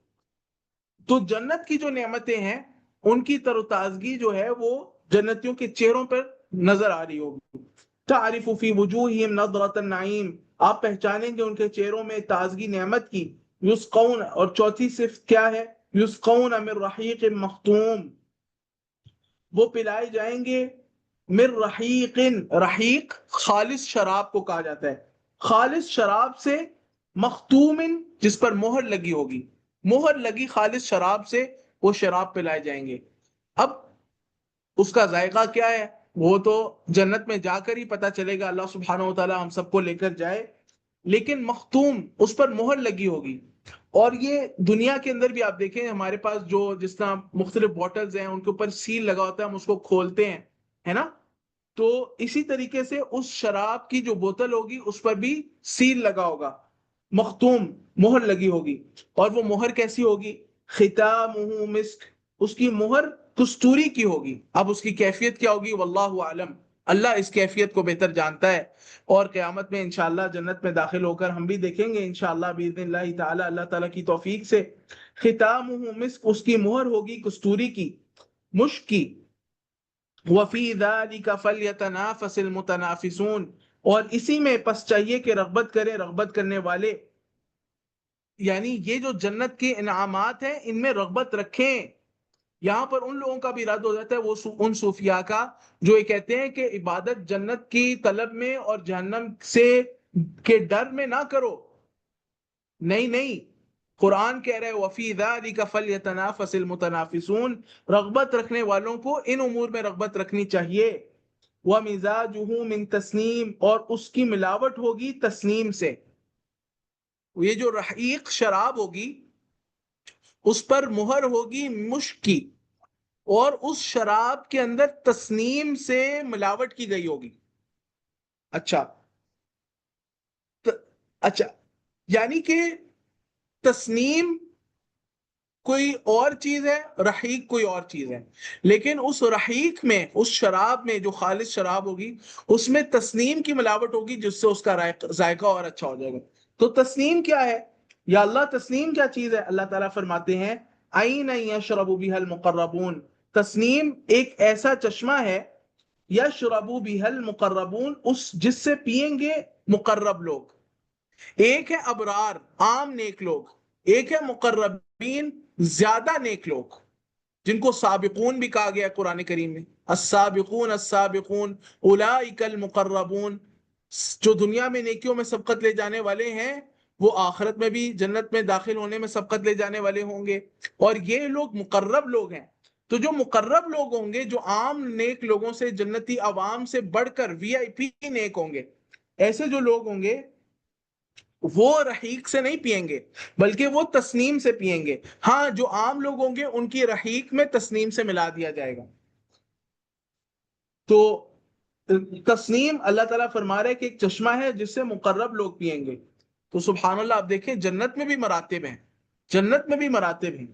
تو جنت کی جو نعمتیں ہیں ان کی تر و تازگی جو ہے وہ جنتیوں کے چہروں پر نظر آ رہی ہوگی۔ تعرف فی وجوہہم نضرۃ النعیم، آپ پہچانیں گے ان کے چہروں میں تازگی نعمت کی۔ یسقون، اور چوتھی صفت کیا ہے؟ یسقون من رحیق مختوم، وہ پلائے جائیں گے من رحیق، رحیق خالص شراب کو کہا جاتا ہے، خالص شراب سے، مختوم جس پر مہر لگی ہوگی، مہر لگی خالص شراب سے وہ شراب پلائے جائیں گے۔ اب اس کا ذائقہ کیا ہے وہ تو جنت میں جا کر ہی پتا چلے گا، اللہ سبحانہ و تعالی ہم سب کو لے کر جائے، لیکن مختوم، اس پر مہر لگی ہوگی۔ اور یہ دنیا کے اندر بھی آپ دیکھیں، ہمارے پاس جو جس طرح مختلف بوٹلز ہیں ان کے اوپر سیل لگا ہوتا ہے، ہم اس کو کھولتے ہیں، ہے نا؟ تو اسی طریقے سے اس شراب کی جو بوتل ہوگی اس پر بھی سیل لگا ہوگا، مختوم، مہر لگی ہوگی، اور وہ مہر کیسی ہوگی؟ ختامہ مسک، اس کی مہر کستوری کی ہوگی۔ اب اس کی کیفیت کیا ہوگی؟ واللہ اعلم، اللہ اس کیفیت کو بہتر جانتا ہے، اور قیامت میں انشاءاللہ جنت میں داخل ہو کر ہم بھی دیکھیں گے انشاءاللہ باذن اللہ تعالی، اللہ تعالیٰ کی توفیق سے۔ ختامہ مسک، اس کی مہر ہوگی کستوری کی، مشک کی۔ وفی ذلک فلیتنافس المتنافسون، اور اسی میں پس چاہیے کہ رغبت کریں رغبت کرنے والے، یعنی یہ جو جنت کے انعامات ہیں ان میں رغبت رکھیں۔ یہاں پر ان لوگوں کا بھی رد ہو جاتا ہے، وہ ان صوفیاء کا جو یہ کہتے ہیں کہ عبادت جنت کی طلب میں اور جہنم سے کے ڈر میں نہ کرو۔ نہیں نہیں، قرآن کہہ رہے وفی ذلک فلیتنافس المتنافسون، رغبت رکھنے والوں کو ان امور میں رغبت رکھنی چاہیے۔ ومزاجہ من تسنیم، اور اس کی ملاوٹ ہوگی تسنیم سے۔ یہ جو رحیق شراب ہوگی اس پر مہر ہوگی مشک کی، اور اس شراب کے اندر تسنیم سے ملاوٹ کی گئی ہوگی۔ اچھا اچھا، یعنی کہ تسنیم کوئی اور چیز ہے، رحیق کوئی اور چیز ہے، لیکن اس رحیق میں، اس شراب میں جو خالص شراب ہوگی اس میں تسنیم کی ملاوٹ ہوگی، جس سے اس کا ذائقہ اور اچھا ہو جائے گا۔ تو تسنیم کیا ہے یا اللہ، تسنیم کیا چیز ہے؟ اللہ تعالیٰ فرماتے ہیں عین یشرب بها المقربون، تسنیم ایک ایسا چشمہ ہے، یشرب بها المقربون، جس سے پیئیں گے مقرب لوگ۔ ایک ہے ابرار، عام نیک لوگ، ایک ہے مقربین، زیادہ نیک لوگ، جن کو سابقون بھی کہا گیا ہے قرآن کریم میں، السابقون السابقون اولئک المقربون۔ جو دنیا میں نیکیوں میں سبقت لے جانے والے ہیں وہ آخرت میں بھی جنت میں داخل ہونے میں سبقت لے جانے والے ہوں گے، اور یہ لوگ مقرب لوگ ہیں۔ تو جو مقرب لوگ ہوں گے، جو عام نیک لوگوں سے، جنتی عوام سے بڑھ کر وی آئی پی نیک ہوں گے، ایسے جو لوگ ہوں گے وہ رحیق سے نہیں پئیں گے بلکہ وہ تسنیم سے پئیں گے۔ ہاں، جو عام لوگ ہوں گے ان کی رحیق میں تسنیم سے ملا دیا جائے گا۔ تو تسنیم اللہ تعالیٰ فرما رہے کہ ایک چشمہ ہے جس سے مقرب لوگ پئیں گے۔ تو سبحان اللہ، آپ دیکھیں جنت میں بھی مراتب ہیں، جنت میں بھی مراتب ہیں۔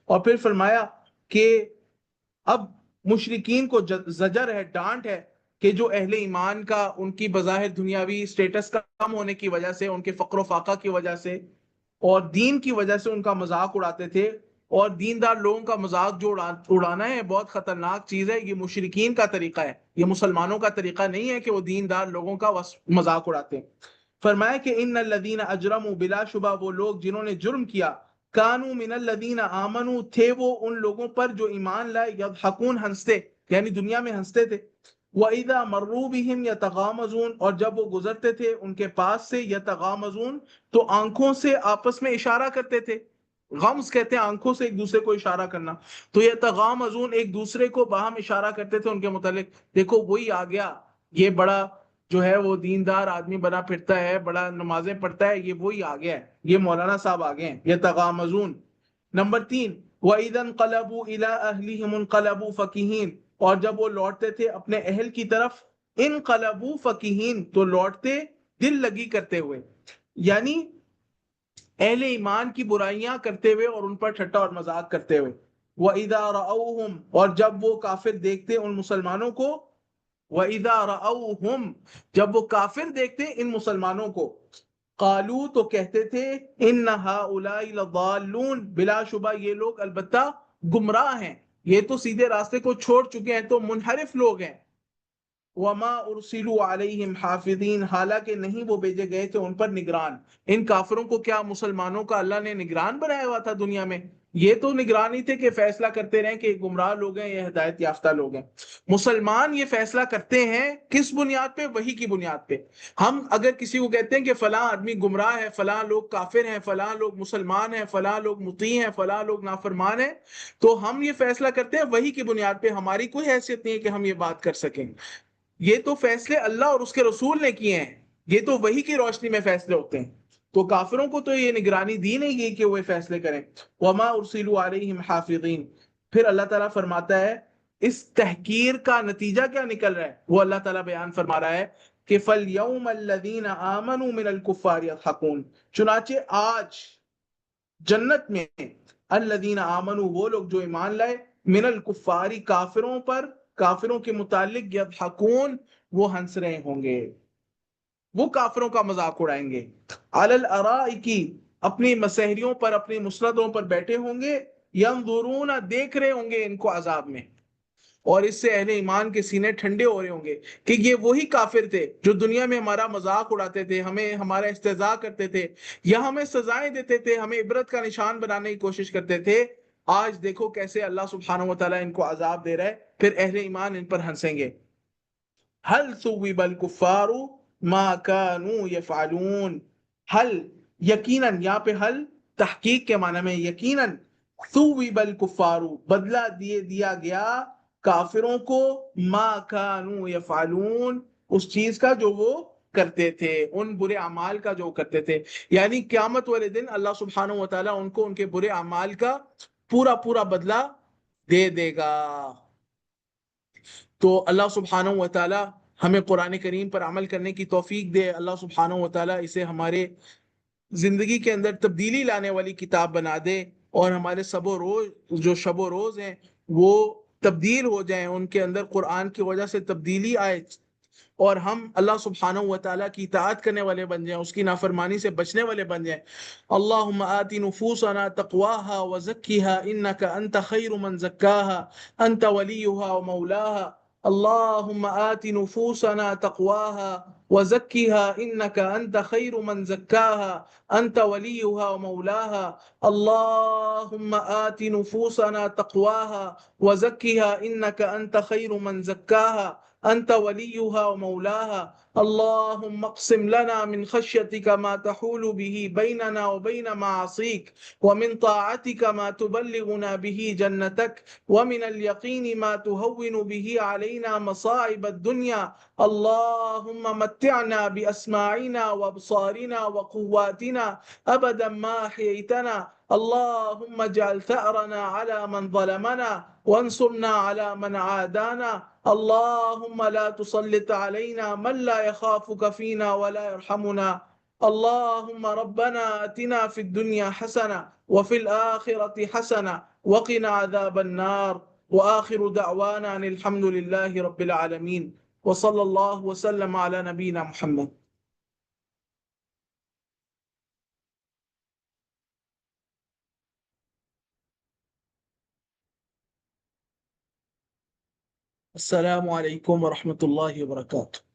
اور پھر فرمایا کہ اب مشرکین کو زجر ہے، ڈانٹ ہے کہ جو اہل ایمان کا ان کی بظاہر دنیاوی سٹیٹس کا کم ہونے کی وجہ سے، ان کے فقر و فاقہ کی وجہ سے اور دین کی وجہ سے ان کا مذاق اڑاتے تھے، اور دیندار لوگوں کا مذاق جو اڑانا ہے بہت خطرناک چیز ہے، یہ مشرکین کا طریقہ ہے، یہ مسلمانوں کا طریقہ نہیں ہے کہ وہ دیندار لوگوں کا مذاق اڑاتے ہیں۔ فرمایا کہ ان الذین اجرموا، بلا شبہ وہ لوگ جنہوں نے جرم کیا، کانوا من الذین آمنوا، تھے وہ ان لوگوں پر جو ایمان لائے، یضحکون، ہنستے، یعنی دنیا میں ہنستے تھے۔ وَإِذَا مَرُّوا بِهِمْ يَتَغَامَزُونَ، اور جب وہ گزرتے تھے ان کے پاس سے، یتغامزون، تو آنکھوں سے آپس میں اشارہ کرتے تھے۔ غمز کہتے ہیں آنکھوں سے ایک دوسرے کو اشارہ کرنا، تو یتغامزون، ایک دوسرے کو باہم اشارہ کرتے تھے ان کے متعلق، دیکھو وہی آ گیا، یہ بڑا جو ہے وہ دیندار آدمی بنا پھرتا ہے، بڑا نمازیں پڑھتا ہے، یہ وہی آ گیا ہے، یہ مولانا صاحب آ گئے ہیں، یتغامزون۔ نمبر 3، وَإِذَا انْقَلَبُوا إِلَىٰ أَهْلِهِمُ انْقَلَبُوا فَكِهِينَ، اور جب وہ لوٹتے تھے اپنے اہل کی طرف، انقلبوا فکہین، تو لوٹتے دل لگی کرتے ہوئے، یعنی اہل ایمان کی برائیاں کرتے ہوئے اور ان پر ٹھٹا اور مذاق کرتے ہوئے۔ وَإِذَا رَأَوْهُمْ، اور جب وہ کافر دیکھتے ان مسلمانوں کو، وَإِذَا رَأَوْهُمْ، جب وہ کافر دیکھتے ان مسلمانوں کو، قالو، تو کہتے تھے، ان هؤلاء لضالون، بلا شبہ یہ لوگ البتہ گمراہ ہیں، یہ تو سیدھے راستے کو چھوڑ چکے ہیں، تو منحرف لوگ ہیں۔ وما ارسلوا علیہم حافظین، حالانکہ نہیں وہ بھیجے گئے تھے ان پر نگران۔ ان کافروں کو کیا مسلمانوں کا اللہ نے نگران بنایا ہوا تھا دنیا میں؟ یہ تو نگران ہی تھے کہ فیصلہ کرتے رہیں کہ یہ گمراہ لوگ ہیں، یہ ہدایت یافتہ لوگ ہیں۔ مسلمان یہ فیصلہ کرتے ہیں کس بنیاد پہ؟ وحی کی بنیاد پہ۔ ہم اگر کسی کو کہتے ہیں کہ فلاں آدمی گمراہ ہے، فلاں لوگ کافر ہیں، فلاں لوگ مسلمان ہیں، فلاں لوگ مطیع ہیں، فلاں لوگ نافرمان ہیں، تو ہم یہ فیصلہ کرتے ہیں وحی کی بنیاد پہ، ہماری کوئی حیثیت نہیں ہے کہ ہم یہ بات کر سکیں۔ یہ تو فیصلے اللہ اور اس کے رسول نے کیے ہیں، یہ تو وحی کی روشنی میں فیصلے ہوتے ہیں، تو کافروں کو تو یہ نگرانی دی نہیں گئی کہ وہ فیصلے کریں۔ وما ارسلوا علیہم حافظین، پھر اللہ تعالیٰ فرماتا ہے اس تحقیر کا نتیجہ کیا نکل رہا ہے، وہ اللہ تعالیٰ بیان فرما رہا ہے کہ فَالْيَوْمَ الَّذِينَ آمَنُوا مِنَ الْكُفَّارِ يَضْحَكُونَ، چنانچہ آج جنت میں الذین آمنوا وہ لوگ جو ایمان لائے من الکفار کافروں پر، کافروں کے متعلق یضحکون وہ ہنس رہے ہوں گے، وہ کافروں کا مذاق اڑائیں گے، علی الارائک اپنی مسہریوں پر، اپنی مسندوں پر بیٹھے ہوں گے، ینظرون دیکھ رہے ہوں گے ان کو عذاب میں، اور اس سے اہل ایمان کے سینے ٹھنڈے ہو رہے ہوں گے کہ یہ وہی کافر تھے جو دنیا میں ہمارا مذاق اڑاتے تھے، ہمیں ہمارا استہزاء کرتے تھے یا ہمیں سزائیں دیتے تھے، ہمیں عبرت کا نشان بنانے کی کوشش کرتے تھے، آج دیکھو کیسے اللہ سبحانہ و تعالیٰ ان کو عذاب دے رہا ہے، پھر اہل ایمان ان پر ہنسیں گے۔ هل ثوب الكفار ما كانوا يفعلون، حل یقیناً، یہاں پہ حل تحقیق کے معنی میں یقیناً، ثوب الکفار بدلہ دیا گیا کافروں کو، ما كانوا يفعلون اس چیز کا جو وہ کرتے تھے، ان برے اعمال کا جو کرتے تھے، یعنی قیامت والے دن اللہ سبحانہ و تعالیٰ ان کو ان کے برے اعمال کا پورا پورا بدلہ دے دے گا۔ تو اللہ سبحانہ و تعالیٰ ہمیں قرآن کریم پر عمل کرنے کی توفیق دے، اللہ سبحانہ و تعالیٰ اسے ہمارے زندگی کے اندر تبدیلی لانے والی کتاب بنا دے، اور ہمارے سب و روز جو شب و روز ہیں وہ تبدیل ہو جائیں، ان کے اندر قرآن کی وجہ سے تبدیلی آئے، اور ہم اللہ سبحانہ و تعالیٰ کی اطاعت کرنے والے بن جائیں، اس کی نافرمانی سے بچنے والے بن جائیں۔ اللہم آتی نفوسنا تقواہا وزکیہا انکا انت خیر من زکاہا انت ولیہا ومولاہا، اللہم آتی نفوسنا تقواہا وزکیہا انکا انت خیر من زکاہا انت ولیہا ومولاہا، اللہم آتی نفوسنا تقواہا وزکیہا انکا انت خیر من زکاہا أنت وليها ومولاها، اللهم اقسم لنا من خشيتك ما تحول به بيننا وبين معاصيك، ومن طاعتك ما تبلغنا به جنتك، ومن اليقين ما تهون به علينا مصائب الدنيا، اللهم متعنا بأسماعنا وأبصارنا وقواتنا أبدا ما أحييتنا، اللهم اجعل ثأرنا على من ظلمنا وانصرنا على من عادانا، اللهم لا تسلط علينا من لا يخافك فينا ولا يرحمنا، اللهم ربنا آتنا في الدنيا حسنة وفي الآخرة حسنة وقنا عذاب النار، وآخر دعوانا أن الحمد لله رب العالمين، وصلى الله وسلم على نبينا محمد۔ السلام علیکم ورحمۃ اللہ وبرکاتہ۔